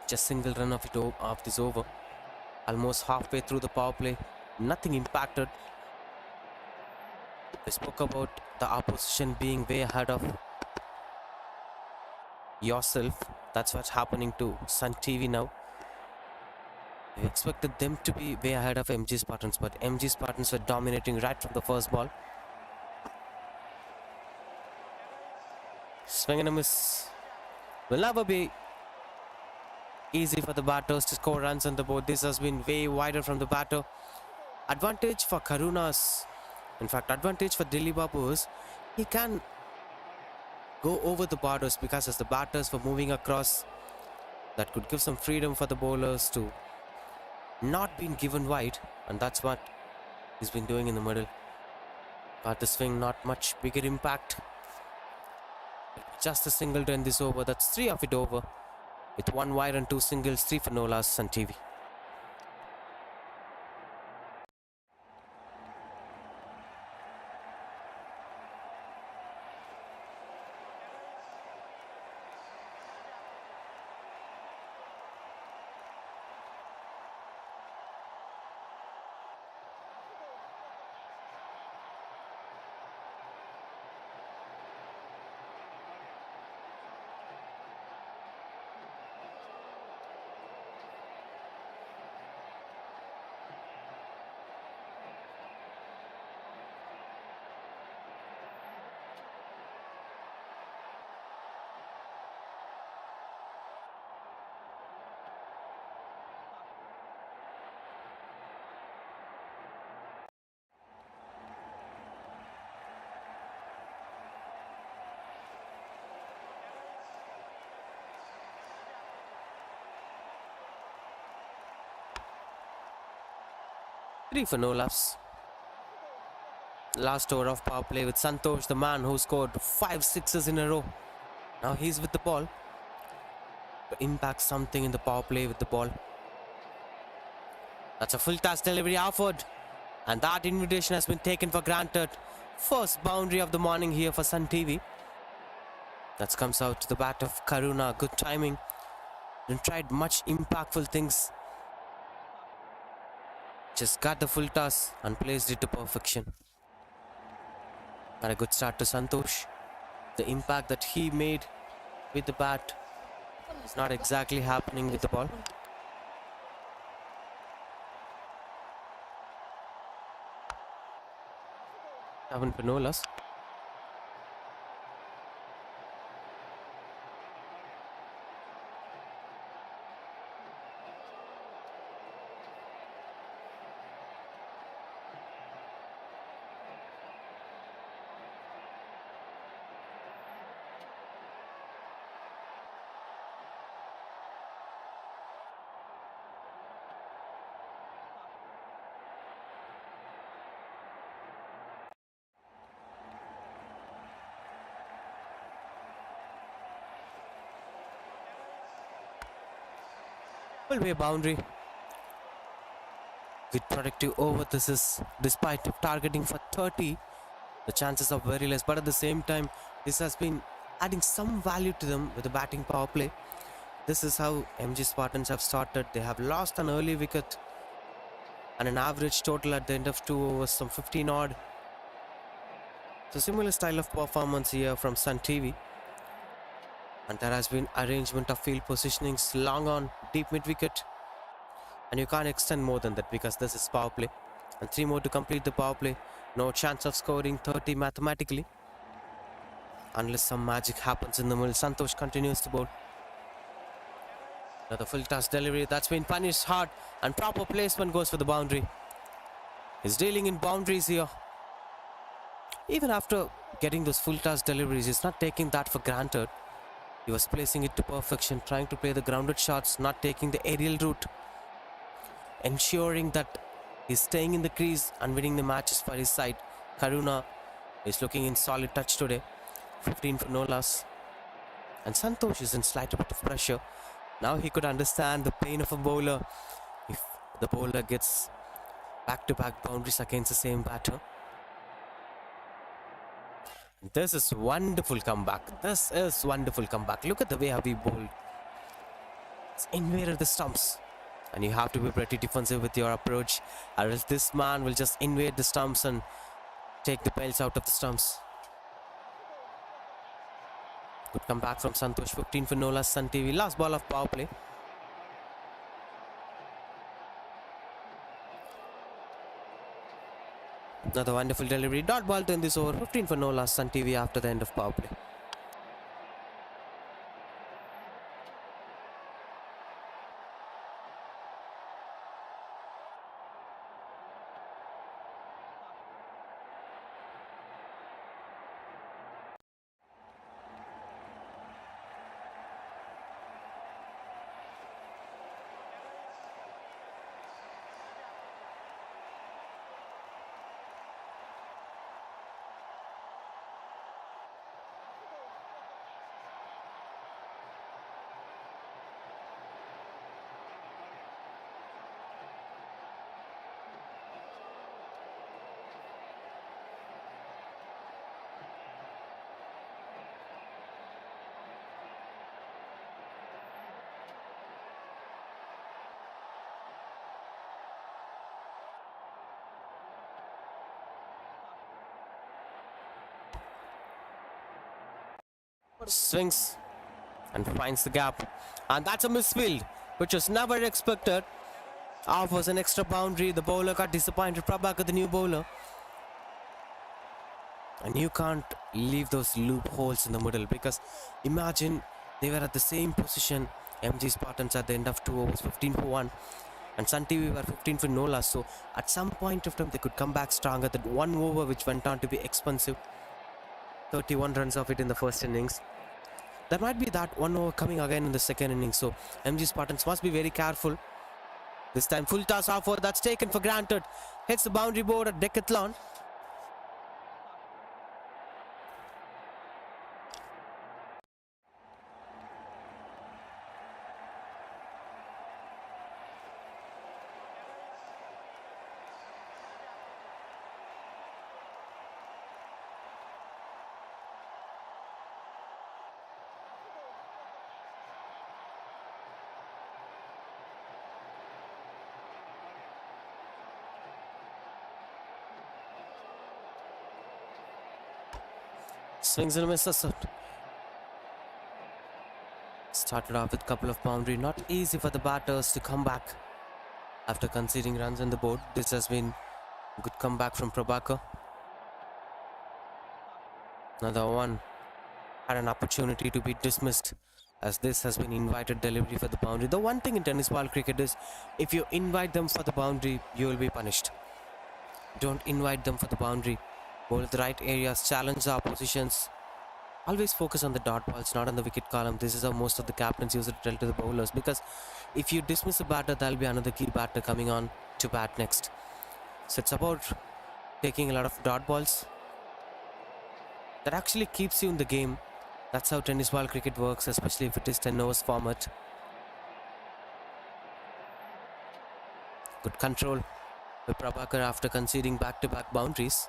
Just single run of this over. Almost halfway through the power play. Nothing impacted. We spoke about the opposition being way ahead of yourself. That's what's happening to Sun TV now. We expected them to be way ahead of MG Spartans, but MG Spartans were dominating right from the first ball. Swing and a miss. Will never be easy for the batters to score runs on the board. This has been way wider from the batter. Advantage for Karuna's, in fact, advantage for Dilip Babu's, he can go over the borders because as the batters were moving across, that could give some freedom for the bowlers to not being given wide, and that's what he's been doing in the middle. Got the swing, not much bigger impact. Just a single to end this over. That's 3 of it over. With 1 wide and 2 singles, 3 for no loss on TV. Three for no loss. Last over of power play with Santosh, the man who scored 5 sixes in a row. Now he's with the ball to impact something in the power play with the ball. That's a full toss delivery offered, and that invitation has been taken for granted. First boundary of the morning here for Sun TV. That comes out to the bat of Karuna. Good timing. Didn't tried much impactful things. Just got the full toss and placed it to perfection. And a good start to Santosh. The impact that he made with the bat is not exactly happening with the ball. Seven Pinolas. Will be a boundary. With productive over, this is despite targeting for 30. The chances are very less, but at the same time, this has been adding some value to them with the batting power play. This is how MG Spartans have started. They have lost an early wicket and an average total at the end of 2 overs, some 15 odd. So similar style of performance here from Sun TV. And there has been arrangement of field positionings, long on, deep mid wicket. And you can't extend more than that because this is power play. And 3 more to complete the power play. No chance of scoring 30 mathematically. Unless some magic happens in the middle. Santosh continues to bowl. Another full toss delivery that's been punished hard, and proper placement goes for the boundary. He's dealing in boundaries here. Even after getting those full toss deliveries, he's not taking that for granted. He was placing it to perfection, trying to play the grounded shots, not taking the aerial route, ensuring that he's staying in the crease and winning the matches for his side. Karuna is looking in solid touch today. 15 for no loss. And Santosh is in slight bit of pressure. Now he could understand the pain of a bowler if the bowler gets back-to-back boundaries against the same batter. This is wonderful comeback. This is wonderful comeback. Look at the way Habib bowled. It's invaded the stumps. And you have to be pretty defensive with your approach, or else this man will just invade the stumps and take the belts out of the stumps. Good comeback from Santosh. 15 for no loss. Sun TV. Last ball of power play. Another wonderful delivery. Dot ball to end this over. 15 for no loss. Sun TV after the end of power play. Swings and finds the gap, and that's a misfield which was never expected. Off was an extra boundary. The bowler got disappointed. Prabhakar, the new bowler, and you can't leave those loopholes in the middle, because imagine they were at the same position, MG Spartans, at the end of 2 overs, 15 for 1, and Sun TV were 15 for no loss. So at some point of time they could come back stronger. That 1 over which went on to be expensive, 31 runs of it in the first innings. There might be that 1 over coming again in the second innings. So MG Spartans must be very careful. This time full toss offer, that's taken for granted. Hits the boundary board at Decathlon. Swings and misses it. Started off with a couple of boundaries. Not easy for the batters to come back after conceding runs on the board. This has been a good comeback from Prabhakar. Another one had an opportunity to be dismissed, as this has been invited delivery for the boundary. The one thing in tennis ball cricket is, if you invite them for the boundary, you will be punished. Don't invite them for the boundary. Bowl at the right areas, challenge the oppositions. Always focus on the dot balls, not on the wicket column. This is how most of the captains use it to tell to the bowlers, because if you dismiss a batter, there will be another key batter coming on to bat next. So it's about taking a lot of dot balls. That actually keeps you in the game. That's how tennis ball cricket works, especially if it is 10 overs format. Good control with Prabhakar after conceding back-to-back boundaries.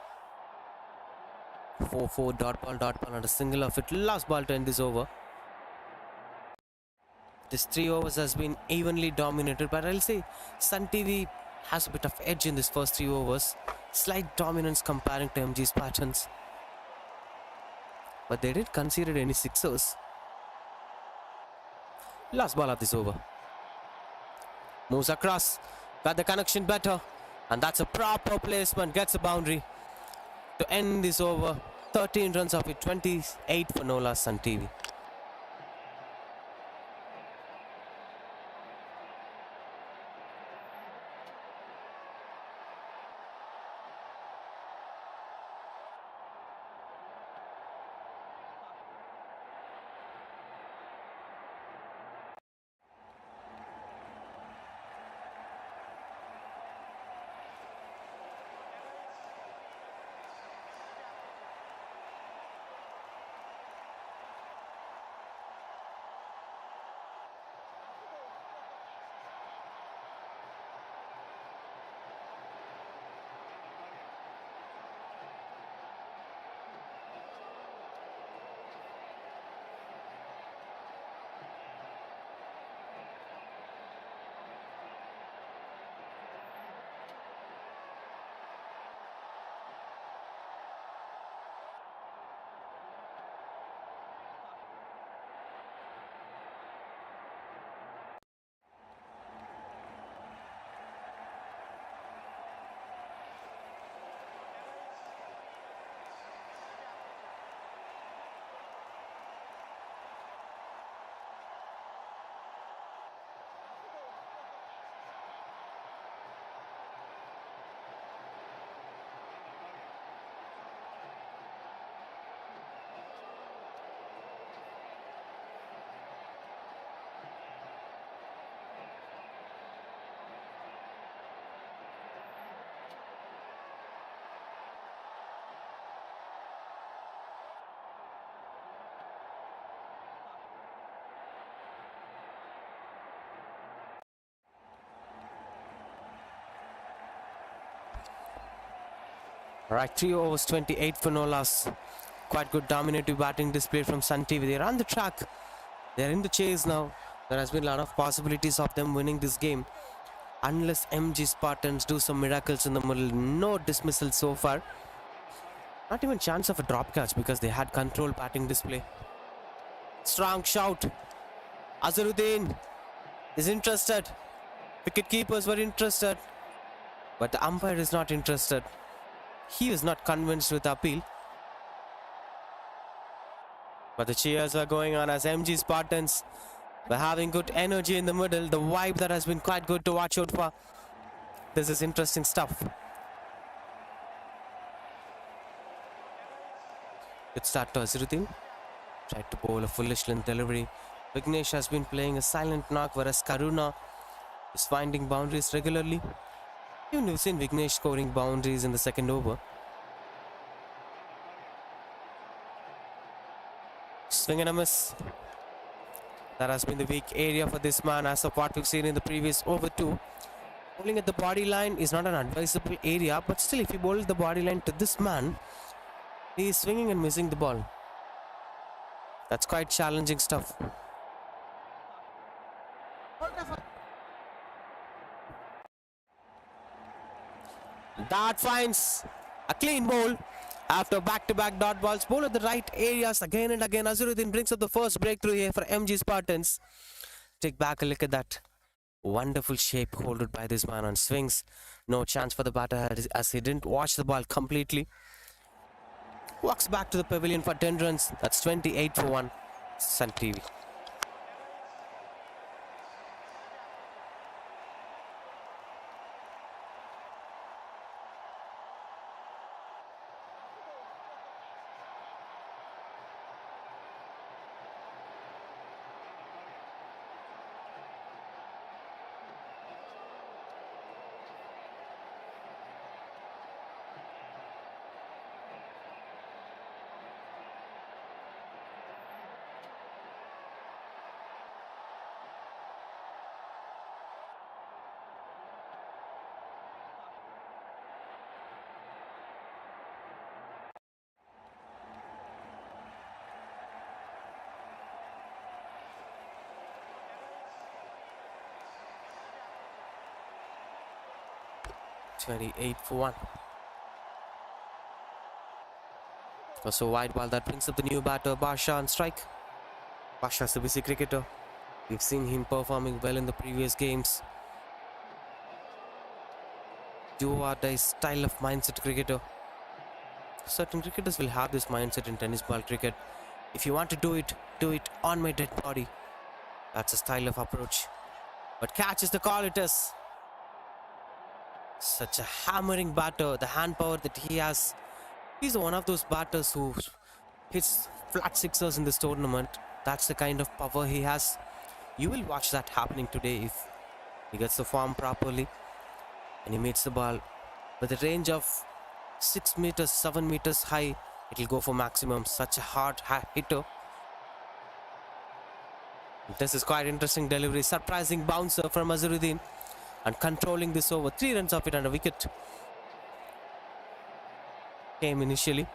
4-4, dot ball, and a single of it. Last ball to end this over. This 3 overs has been evenly dominated, but I'll say Sun TV has a bit of edge in this first 3 overs. Slight dominance comparing to MG's patterns. But they didn't concede any sixers. Last ball of this over. Moves across. Got the connection better. And that's a proper placement. Gets a boundary to end this over. 13 runs off it. 28 for no loss on TV. Alright, 3 overs, 28 for no loss. Quite good dominative batting display from Sun TV. They're on the track. They're in the chase now. There has been a lot of possibilities of them winning this game. Unless MG Spartans do some miracles in the middle. No dismissal so far. Not even chance of a drop catch because they had control batting display. Strong shout. Azharuddin is interested. Wicket keepers were interested. But the umpire is not interested. He was not convinced with the appeal. But the cheers are going on as MG Spartans were having good energy in the middle. The vibe that has been quite good to watch out for. This is interesting stuff. Good start to Azharuddin. Tried to bowl a foolish length delivery. Vignesh has been playing a silent knock, whereas Karuna is finding boundaries regularly. Even we've seen Vignesh scoring boundaries in the second over. Swing and a miss. That has been the weak area for this man as of what we've seen in the previous over too. Bowling at the body line is not an advisable area, but still if you bowl the body line to this man, he is swinging and missing the ball. That's quite challenging stuff. That finds a clean bowl. After back-to-back dot balls, bowled at the right areas again and again, Azharuddin brings up the first breakthrough here for MG Spartans. Take back a look at that. Wonderful shape holded by this man on swings. No chance for the batter as he didn't watch the ball completely. Walks back to the pavilion for 10 runs. That's 28 for 1. Sun TV. $28 for 1. Also wide ball that brings up the new batter Basha on strike. Basha's a busy cricketer. We've seen him performing well in the previous games. Do or die style of mindset cricketer. Certain cricketers will have this mindset in tennis ball cricket. If you want to do it on my dead body. That's a style of approach. But catch is the call it is. Such a hammering batter, the hand power that he has. He's one of those batters who hits flat sixers in this tournament. That's the kind of power he has. You will watch that happening today if he gets the form properly and he meets the ball with a range of 6 meters, 7 meters high. It'll go for maximum. Such a hard hitter. This is quite interesting delivery. Surprising bouncer from Azharuddin and controlling this over. 3 runs off it and a wicket came initially.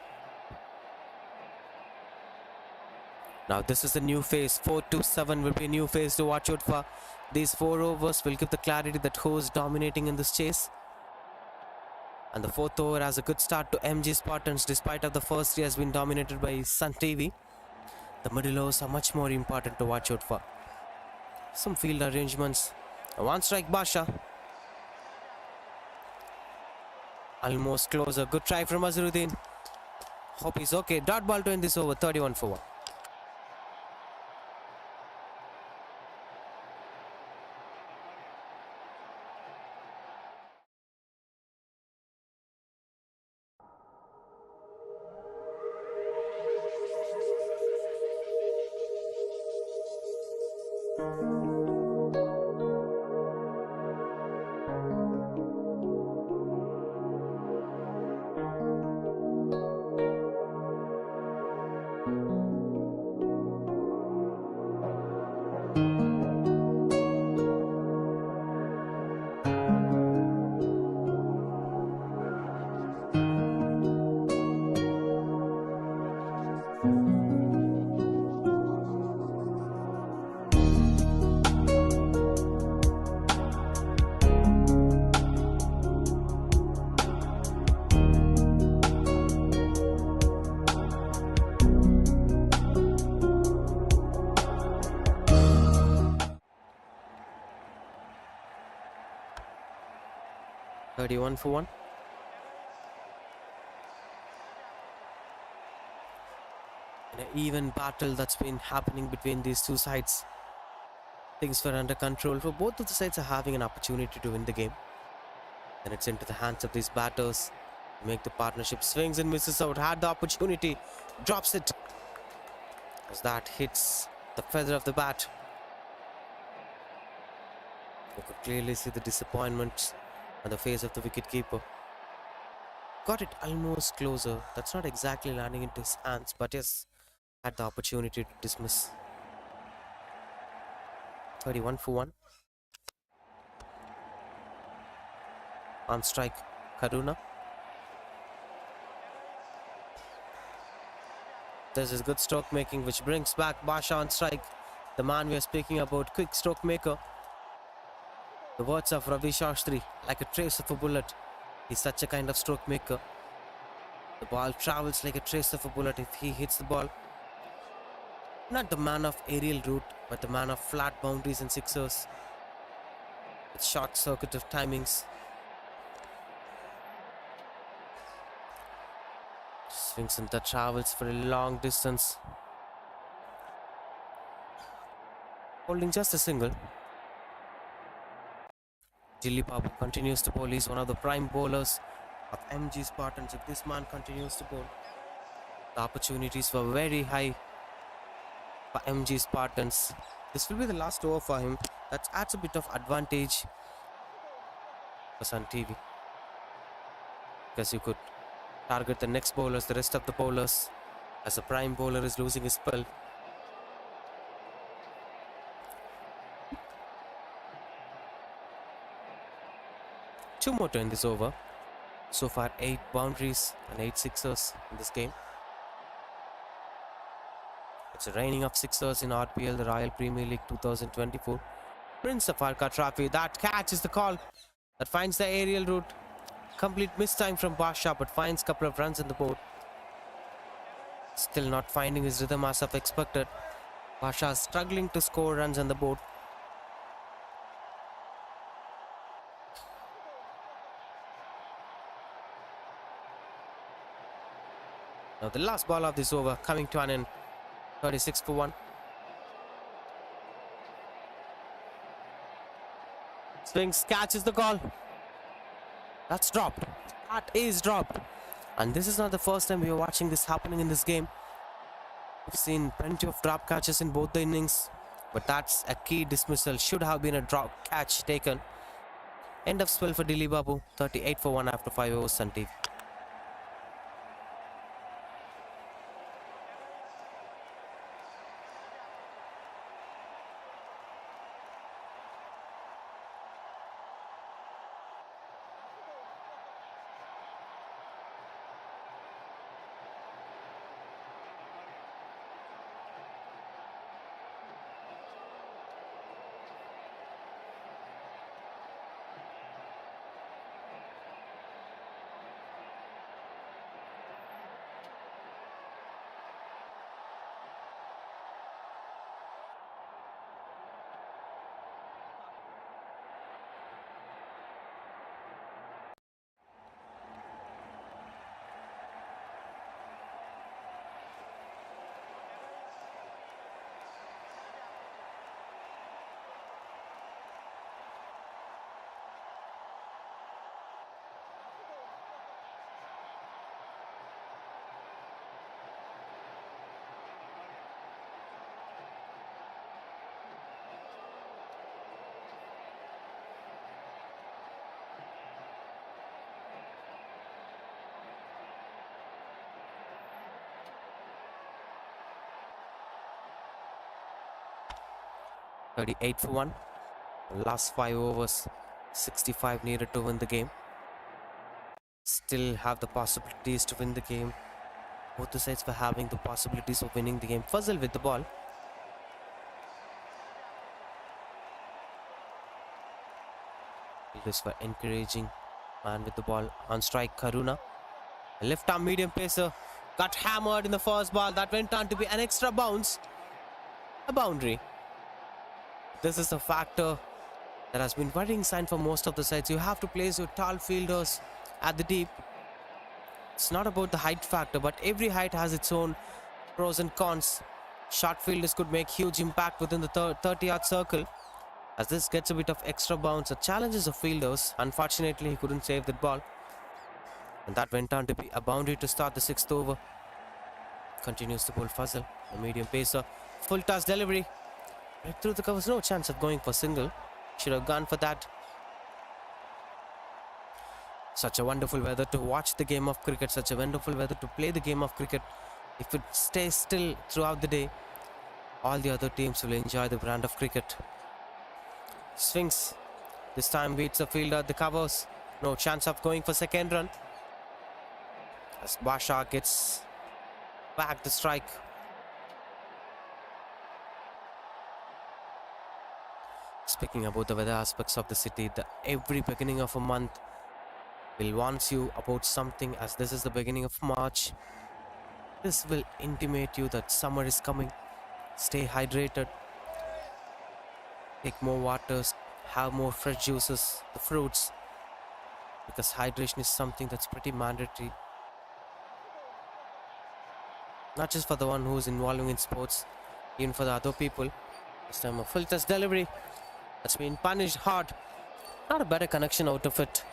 Now this is the new phase. 4 to 7 will be a new phase to watch out for. These 4 overs will give the clarity that who is dominating in this chase. And the 4th over has a good start to MG Spartans despite of the first 3 has been dominated by Sun TV. The middle overs are much more important to watch out for. Some field arrangements. A 1 strike Basha. Almost closer. Good try from Azharuddin. Hope he's okay. Dot ball to end this over. 31 for 1. $31 for 1. In an even battle that's been happening between these two sides. Things were under control. For both of the sides are having an opportunity to win the game. Then it's into the hands of these batters. Make the partnership. Swings and misses out. Had the opportunity. Drops it. As that hits the feather of the bat. You could clearly see the disappointment on the face of the wicketkeeper. Got it almost closer. That's not exactly landing into his hands, but yes, had the opportunity to dismiss. 31 for 1. On strike, Karuna. This is good stroke making, which brings back Basha on strike. The man we are speaking about, quick stroke maker. The words of Ravi Shastri, like a trace of a bullet. He's such a kind of stroke maker. The ball travels like a trace of a bullet if he hits the ball. Not the man of aerial route, but the man of flat boundaries and sixers. With short circuit of timings. Swings and that travels for a long distance. Holding just a single. Dilly Babu continues to bowl. He's one of the prime bowlers of MG Spartans. If this man continues to bowl, the opportunities were very high for MG Spartans. This will be the last over for him. That adds a bit of advantage for Sun TV. Because you could target the next bowlers, the rest of the bowlers, as a prime bowler is losing his spell. Two more to end this over. So far 8 boundaries and 8 sixers in this game. It's a raining of sixers in RPL, the Royal Premier League 2024. Prince of Arcot trophy. That catch is the call that finds the aerial route. Complete mistime from Basha, but finds a couple of runs in the board. Still not finding his rhythm as of expected. Basha is struggling to score runs on the board. Now the last ball of this over coming to an end. 36 for 1. Swings, catches the call. That's dropped. That is dropped. And this is not the first time we are watching this happening in this game. We've seen plenty of drop catches in both the innings. But that's a key dismissal. Should have been a drop catch taken. End of spell for Dilly Babu. 38 for 1 after 5 overs, Sun TV. $38 for 1. Last 5 overs, 65 needed to win the game. Still have the possibilities to win the game. Both the sides were having the possibilities of winning the game. Fuzzle with the ball. This were encouraging. Man with the ball on strike, Karuna. A left arm medium pacer got hammered in the first ball. That went on to be an extra bounce. A boundary. This is a factor that has been worrying sign for most of the sides. You have to place your tall fielders at the deep. It's not about the height factor, but every height has its own pros and cons. Short fielders could make huge impact within the 30-yard circle. As this gets a bit of extra bounce, it challenges the fielders. Unfortunately, he couldn't save that ball. And that went on to be a boundary to start the 6th over. Continues to bowl Fuzzle, a medium pacer. Full toss delivery. Right through the covers, no chance of going for single. Should have gone for that. Such a wonderful weather to watch the game of cricket. Such a wonderful weather to play the game of cricket. If it stays still throughout the day, all the other teams will enjoy the brand of cricket. Swings. This time beats the fielder at the covers. No chance of going for second run. As Basha gets back the strike. Speaking about the weather aspects of the city, every beginning of a month will warn you about something, as this is the beginning of March. This will intimate you that summer is coming. Stay hydrated, take more waters, have more fresh juices, the fruits, because hydration is something that's pretty mandatory. Not just for the one who's involving in sports, even for the other people. This time a full test delivery that's been punished hard. Not a better connection out of it.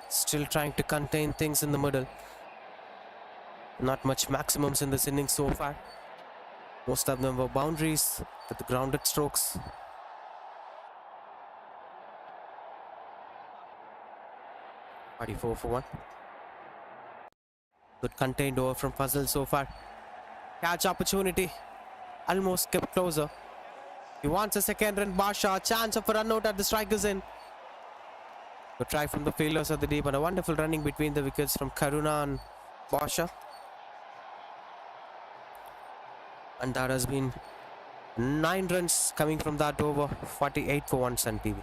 Still trying to contain things in the middle. Not much maximums in this inning so far. Most of them were boundaries with the grounded strokes. .44 for 1. Good contained over from Puzzle so far. Catch opportunity. Almost kept closer. He wants a second run. Basha, chance of a run out at the strikers in. Good try from the fielders at the deep, and a wonderful running between the wickets from Karuna and Basha. And that has been 9 runs coming from that over. 48 for 1 Sun TV.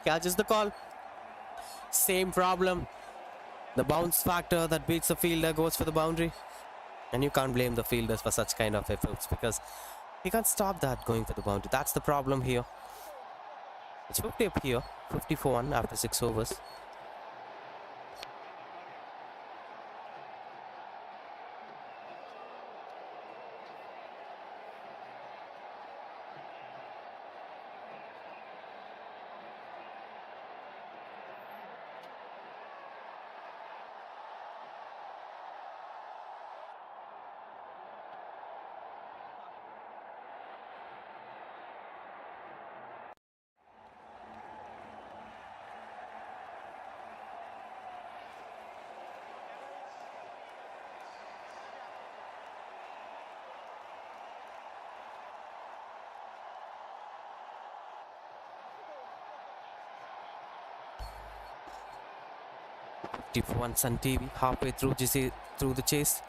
Catches the call. Same problem. The bounce factor that beats the fielder goes for the boundary. And you can't blame the fielders for such kind of efforts, because he can't stop that going for the boundary. That's the problem here. It's 50 up here. 50 for 1 after 6 overs. For 1 Sun TV, halfway through the chase.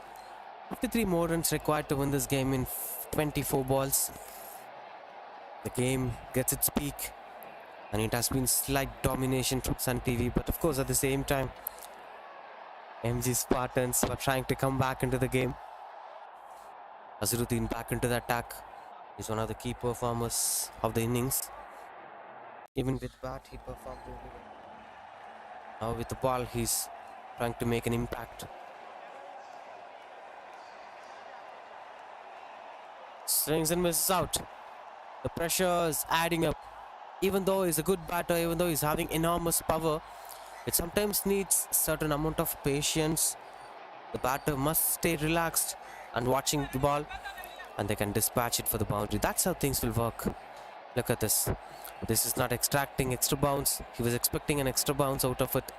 53 more runs required to win this game in 24 balls. The game gets its peak, and it has been slight domination from Sun TV, but of course at the same time MG Spartans were trying to come back into the game. Azharuddin back into the attack. He's one of the key performers of the innings. Even with bat he performed really well. Now with the ball he's trying to make an impact. Swings and misses out. The pressure is adding up. Even though he's a good batter, even though he's having enormous power, it sometimes needs a certain amount of patience. The batter must stay relaxed and watching the ball, and they can dispatch it for the boundary. That's how things will work. Look at this. This is not extracting extra bounce. He was expecting an extra bounce out of it.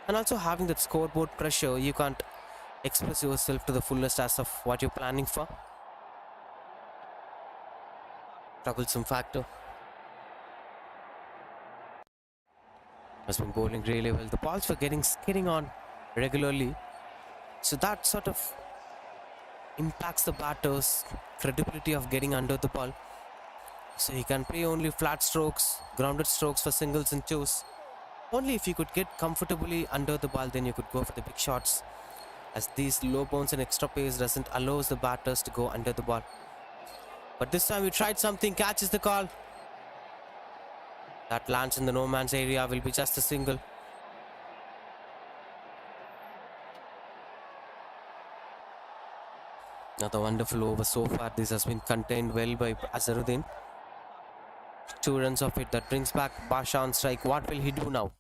And also having that scoreboard pressure, you can't express yourself to the fullest as of what you're planning for. Troublesome factor. Has been bowling really well. The balls were skidding on regularly. So that sort of impacts the batter's credibility of getting under the ball. So he can play only flat strokes, grounded strokes for singles and twos. Only if you could get comfortably under the ball, then you could go for the big shots, as these low bounce and extra pace doesn't allow the batters to go under the ball. But this time he tried something, catches the call. That lands in the no man's area, will be just a single. Another wonderful over so far. This has been contained well by Azharuddin. 2 runs of it. That brings back Basha on strike. What will he do now?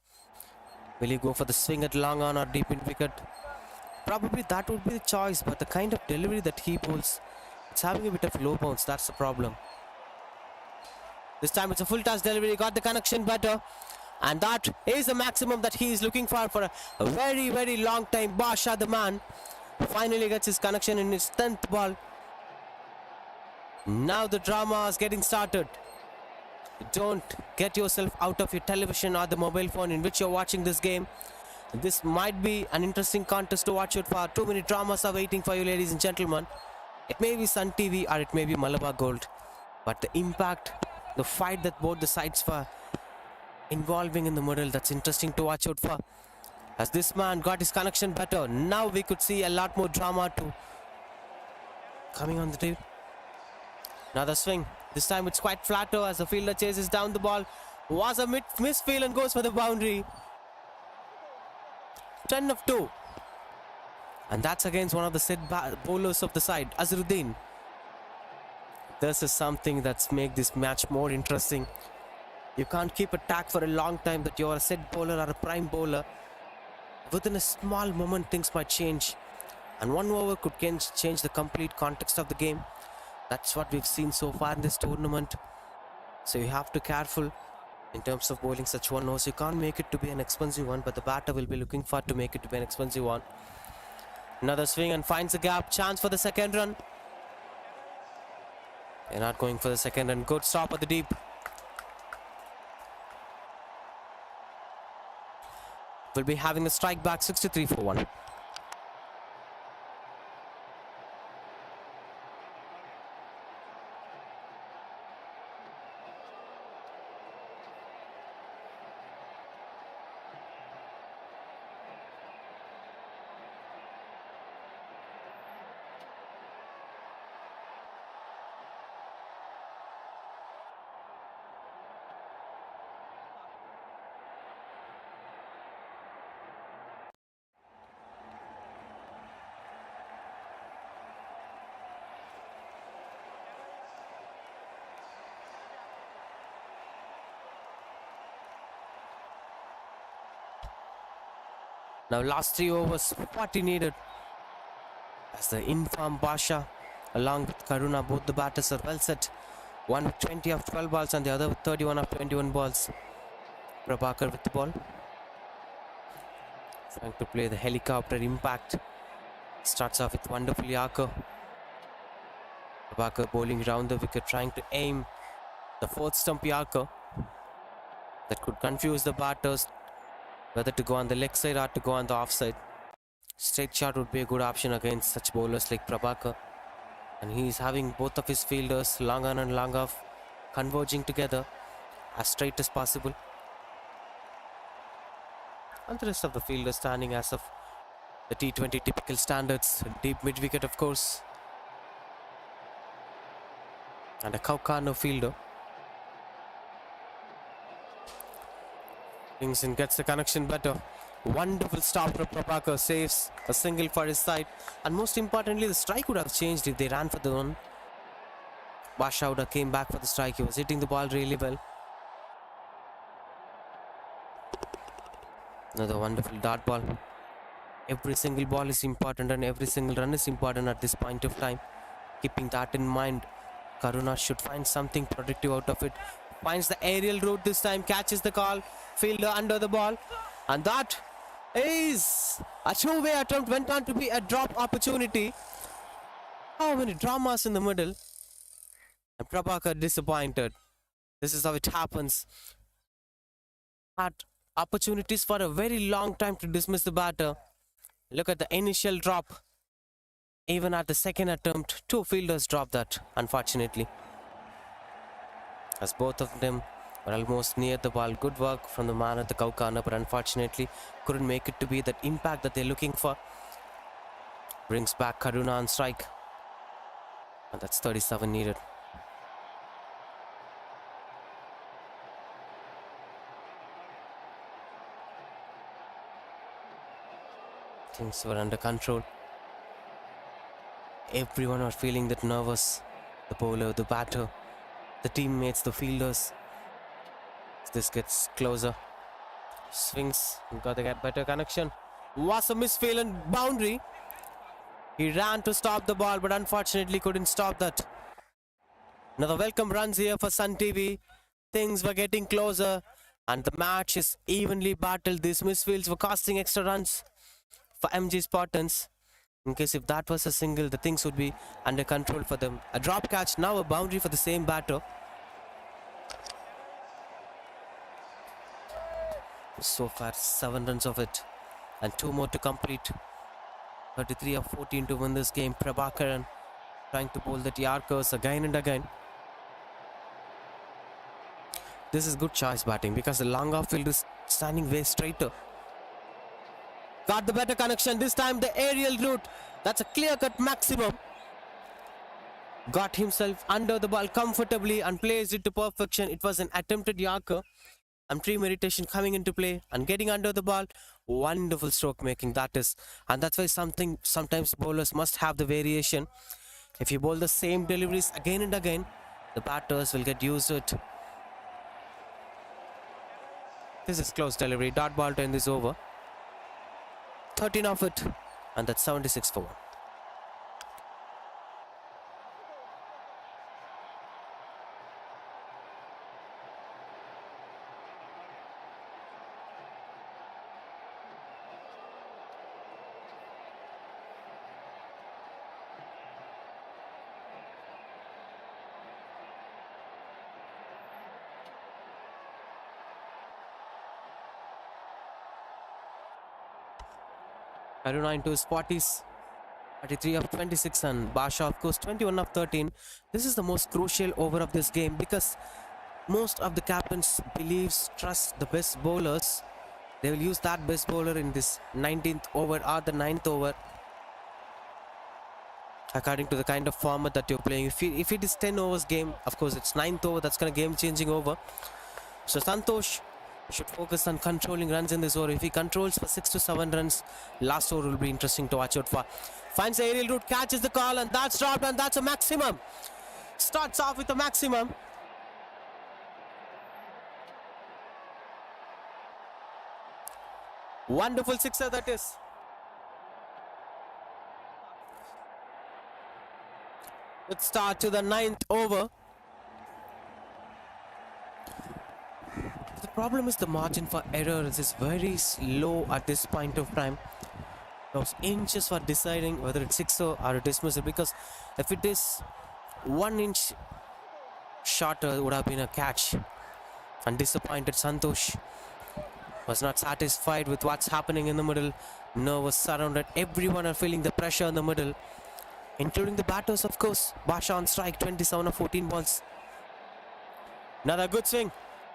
Will he go for the swing at long on or deep in wicket? Probably that would be the choice, but the kind of delivery that he pulls, it's having a bit of low bounce. That's the problem. This time it's a full toss delivery. Got the connection better, and that is the maximum that he is looking for a very, very long time. Basha, the man, finally gets his connection in his 10th ball. Now the drama is getting started. Don't get yourself out of your television or the mobile phone in which you're watching this game. This might be an interesting contest to watch out for. Too many dramas are waiting for you, ladies and gentlemen. It may be Sun TV or it may be Malabar Gold. But the impact, the fight that both the sides were involving in the middle, that's interesting to watch out for. As this man got his connection better, now we could see a lot more drama too coming on the tape. Another swing. This time it's quite flatter as the fielder chases down the ball. Was a misfield and goes for the boundary. 10 of 2. And that's against one of the set bowlers of the side, Azharuddin. This is something that's make this match more interesting. You can't keep a tag for a long time that you're a set bowler or a prime bowler. Within a small moment things might change. And one over could change the complete context of the game. That's what we've seen so far in this tournament. So you have to be careful in terms of bowling such one overs. You can't make it to be an expensive one, but the batter will be looking for to make it to be an expensive one. Another swing and finds a gap. Chance for the second run. They're not going for the second run. Good stop at the deep. We'll be having the strike back 63 for 1. Now last 3 overs, what he needed. As the informed Basha along with Karuna, both the batters are well set. One with 20 of 12 balls and the other with 31 of 21 balls. Prabhakar with the ball. Trying to play the helicopter impact. Starts off with wonderful Arcot. Prabhakar bowling round the wicket, trying to aim the 4th stump Arcot. That could confuse the batters whether to go on the leg side or to go on the offside. Straight shot would be a good option against such bowlers like Prabhakar. And he is having both of his fielders long on and long off converging together as straight as possible. And the rest of the fielders standing as of the T20 typical standards. Deep mid wicket, of course. And a Kaukano fielder. Kingston gets the connection better. Wonderful stop from Prabhakar, saves a single for his side. And most importantly, the strike would have changed if they ran for the one. Basha would have came back for the strike. He was hitting the ball really well. Another wonderful dart ball. Every single ball is important and every single run is important at this point of time. Keeping that in mind, Karuna should find something productive out of it. Finds the aerial route this time, catches the call. Fielder under the ball. And that is a two-way attempt, went on to be a drop opportunity. How many dramas in the middle. And Prabhakar disappointed. This is how it happens. Had opportunities for a very long time to dismiss the batter. Look at the initial drop. Even at the second attempt, 2 fielders dropped that, unfortunately. As both of them were almost near the ball. Good work from the man at the Kaukana, but unfortunately couldn't make it to be that impact that they're looking for. Brings back Karuna on strike. And that's 37 needed. Things were under control. Everyone was feeling that nervous. The bowler, the batter, the teammates, the fielders. This gets closer. Swings. Got to get better connection. Was a misfield and boundary. He ran to stop the ball, but unfortunately couldn't stop that. Another welcome runs here for Sun TV. Things were getting closer and the match is evenly battled. These misfields were costing extra runs for MG Spartans. In case if that was a single, the things would be under control for them. A drop catch, now a boundary for the same batter. So far, 7 runs of it, and 2 more to complete. 33 of 14 to win this game. Prabhakaran trying to bowl the Arcot again and again. This is good choice batting because the long off field is standing way straighter. Got the better connection. This time the aerial route. That's a clear-cut maximum. Got himself under the ball comfortably and placed it to perfection. It was an attempted Yorker. And premeditation coming into play and getting under the ball. Wonderful stroke making that is. And that's why sometimes bowlers must have the variation. If you bowl the same deliveries again and again, the batters will get used to it. This is close delivery. Dot ball to end this over. 13 of it. And that's 76 for 1. Aruna into his 40s, 33 of 26, and Basha of course 21 of 13. This is the most crucial over of this game because most of the captains trust the best bowlers. They will use that best bowler in this 19th over or the 9th over according to the kind of format that you're playing. If it is 10 overs game, of course it's 9th over, that's kind of game changing over. So Santosh should focus on controlling runs in this over. If he controls for 6 to 7 runs, last over will be interesting to watch out for. Finds the aerial route, catches the call, and that's dropped, and that's a maximum. Starts off with a maximum. Wonderful sixer that is. Let's start to the 9th over. The problem is the margin for errors is very slow at this point of time. Those inches for deciding whether it's sixer or a dismissal, because if it is 1 inch shorter, it would have been a catch. And disappointed Santosh was not satisfied with what's happening in the middle. Nervous, surrounded. Everyone are feeling the pressure in the middle, including the batters, of course. Basha on strike, 27 of 14 balls. Another good swing.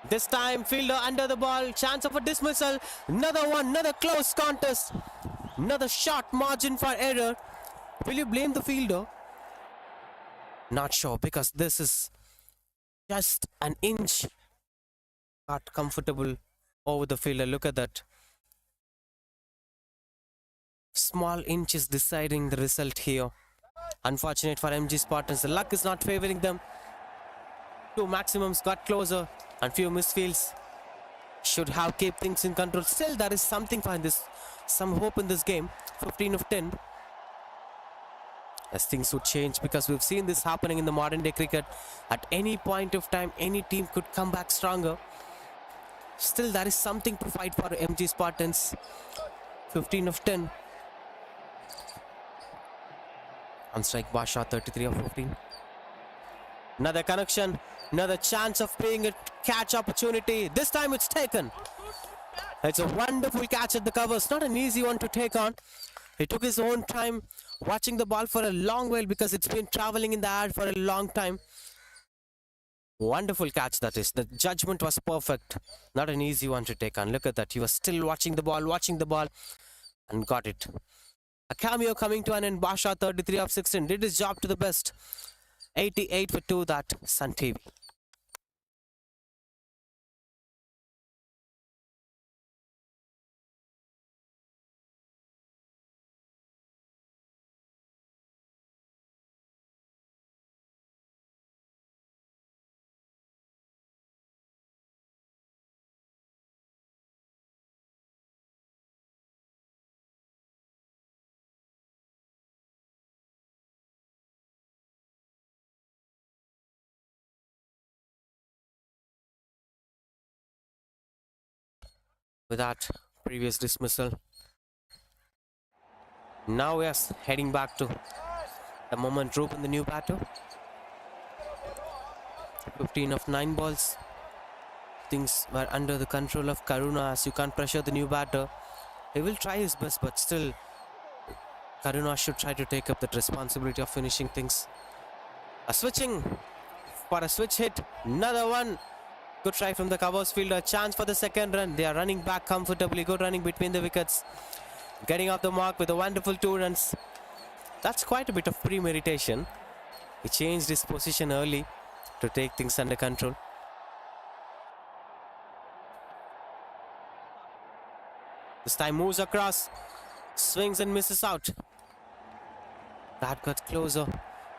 This time fielder under the ball, chance of a dismissal. Another one, another close contest. Another short margin for error. Will you blame the fielder? Not sure, because this is just an inch. Not comfortable over the fielder. Look at that. Small inch is deciding the result here. Unfortunate for MG Spartans. The luck is not favoring them. 2 maximums got closer and few misfields. Should have kept things in control. Still, there is something behind this. Some hope in this game. 15 of 10. As things would change, because we've seen this happening in the modern day cricket. At any point of time, any team could come back stronger. Still, there is something to fight for MG Spartans. 15 of 10. On strike Basha, 33 of 15. Another connection. Another chance of being a catch opportunity. This time it's taken. It's a wonderful catch at the covers. Not an easy one to take on. He took his own time watching the ball for a long while because it's been traveling in the air for a long time. Wonderful catch that is. The judgment was perfect. Not an easy one to take on. Look at that. He was still watching the ball and got it. A cameo coming to an end. Basha, 33 of 16. Did his job to the best. 88 for 2, that Sun TV. With that previous dismissal, Now, yes, heading back to the moment Ruben, the new batter. 15 of 9 balls. Things were under the control of Karuna as you can't pressure the new batter. He will try his best, but still, Karuna should try to take up that responsibility of finishing things. A switching for a switch hit. Another one. Good try from the covers fielder. Chance for the second run. They are running back comfortably. Good running between the wickets. Getting off the mark with a wonderful 2 runs. That's quite a bit of premeditation. He changed his position early to take things under control. This time moves across. Swings and misses out. That got closer.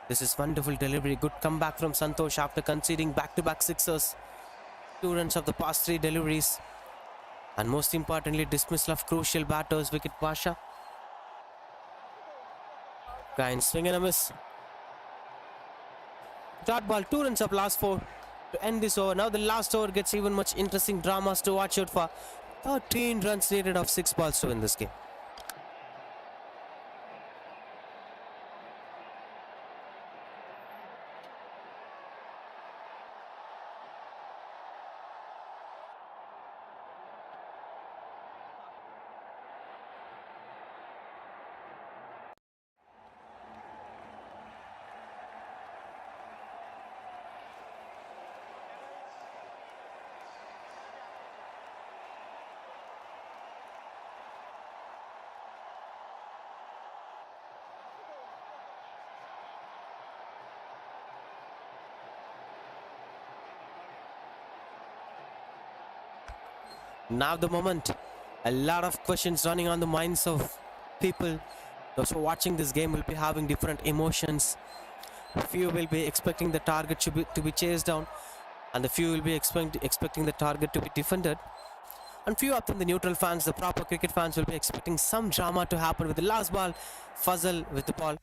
This is wonderful delivery. Good comeback from Santosh after conceding back-to-back sixers. 2 runs of the past 3 deliveries. And most importantly, dismissal of crucial batters, Wicket Pasha. Grind, swing and a miss. Dot ball, 2 runs of last 4 to end this over. Now the last over gets even much interesting dramas to watch out for. 13 runs needed of 6 balls to win this game. Now the moment. A lot of questions running on the minds of people. Those who are watching this game will be having different emotions. Few will be expecting the target to be chased down, and the few will be expecting the target to be defended. And few of them, the neutral fans, the proper cricket fans, will be expecting some drama to happen with the last ball. Fuzzle with the ball.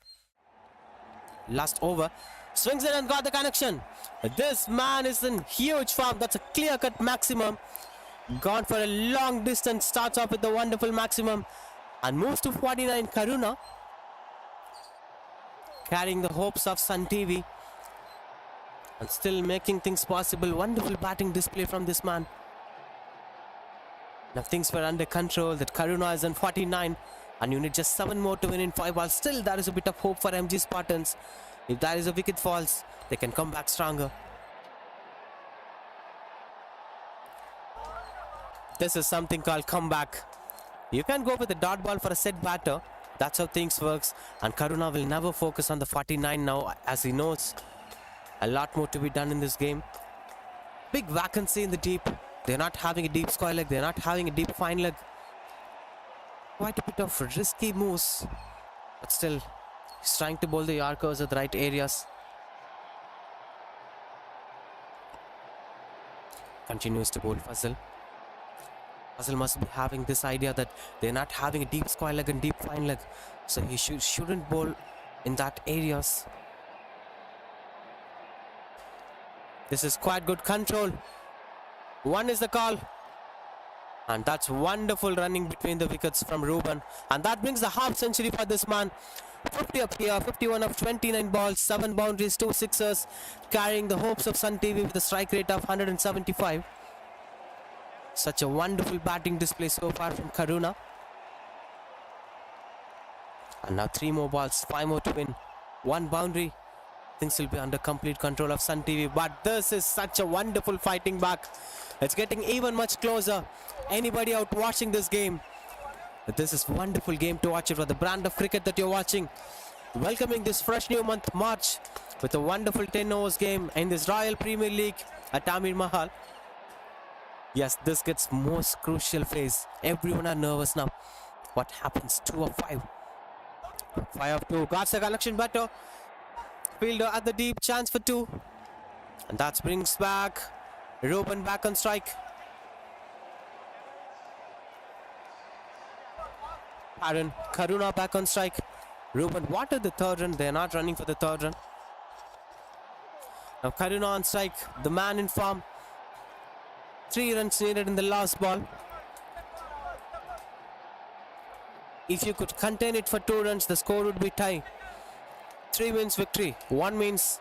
Last over. Swings in and got the connection. This man is in huge form. That's a clear-cut maximum. Gone for a long distance. Starts off with the wonderful maximum and moves to 49. Karuna carrying the hopes of Sun TV and still making things possible. Wonderful batting display from this man. Now things were under control. That Karuna is on 49 and you need just 7 more to win in 5 balls. Still there is a bit of hope for MG Spartans. If there is a wicket falls, they can come back stronger. This is something called comeback. You can go with a dot ball for a set batter. That's how things works. And Karuna will never focus on the 49 now, as he knows a lot more to be done in this game. Big vacancy in the deep. They're not having a deep square leg. They're not having a deep fine leg. Quite a bit of risky moves. But still, he's trying to bowl the Yorkers at the right areas. Continues to bowl Fazal. Fazal must be having this idea that they're not having a deep square leg and deep fine leg. So he shouldn't bowl in that areas. This is quite good control. 1 is the call. And that's wonderful running between the wickets from Ruben. And that brings the half century for this man. 50 up here, 51 of 29 balls, 7 boundaries, 2 sixers. Carrying the hopes of Sun TV with a strike rate of 175. Such a wonderful batting display so far from Karuna. And now 3 more balls, 5 more to win. 1 boundary. Things will be under complete control of Sun TV. But this is such a wonderful fighting back. It's getting even much closer. Anybody out watching this game, this is a wonderful game to watch it for the brand of cricket that you're watching. Welcoming this fresh new month, March, with a wonderful 10 overs game in this Royal Premier League at Amir Mahal. Yes, this gets most crucial phase. Everyone are nervous now. What happens? 2 of 5. 5 of 2. Got the connection better. Fielder at the deep. Chance for 2. And that brings back Ruben back on strike. Aaron, Karuna back on strike. Ruben wanted the 3rd run. They're not running for the 3rd run. Now Karuna on strike. The man in form. 3 runs needed in the last ball. If you could contain it for 2 runs, the score would be tie. 3 wins victory. 1 means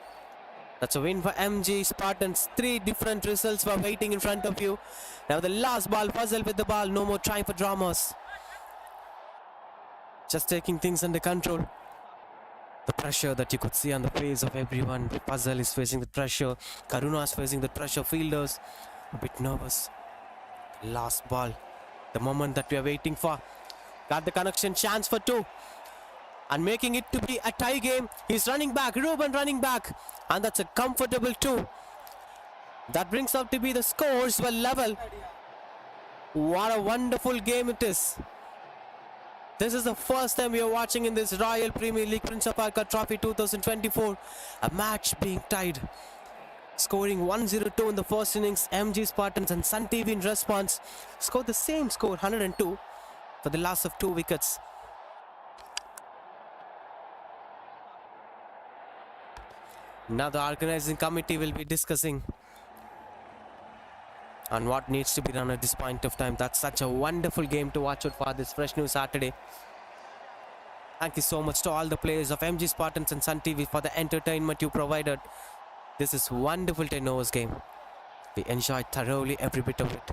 that's a win for MG Spartans. 3 different results were waiting in front of you. Now the last ball, Puzzle with the ball. No more time for dramas. Just taking things under control. The pressure that you could see on the face of everyone. Puzzle is facing the pressure. Karuna is facing the pressure. Fielders a bit nervous. Last ball. The moment that we are waiting for. Got the connection. Chance for 2. And making it to be a tie game. He's running back. Ruben running back. And that's a comfortable 2. That brings out to be the scores were level. What a wonderful game it is. This is the first time we are watching in this Royal Premier League Prince of Arcot Trophy 2024. A match being tied. Scoring 102 in the first innings. MG Spartans and Sun TV in response scored the same score, 102, for the loss of 2 wickets. Now the organizing committee will be discussing on what needs to be done at this point of time. That's such a wonderful game to watch out for this Fresh News Saturday. Thank you so much to all the players of MG Spartans and Sun TV for the entertainment you provided. This is wonderful 10 overs game. We enjoyed thoroughly every bit of it.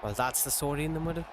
Well, that's the story in the middle.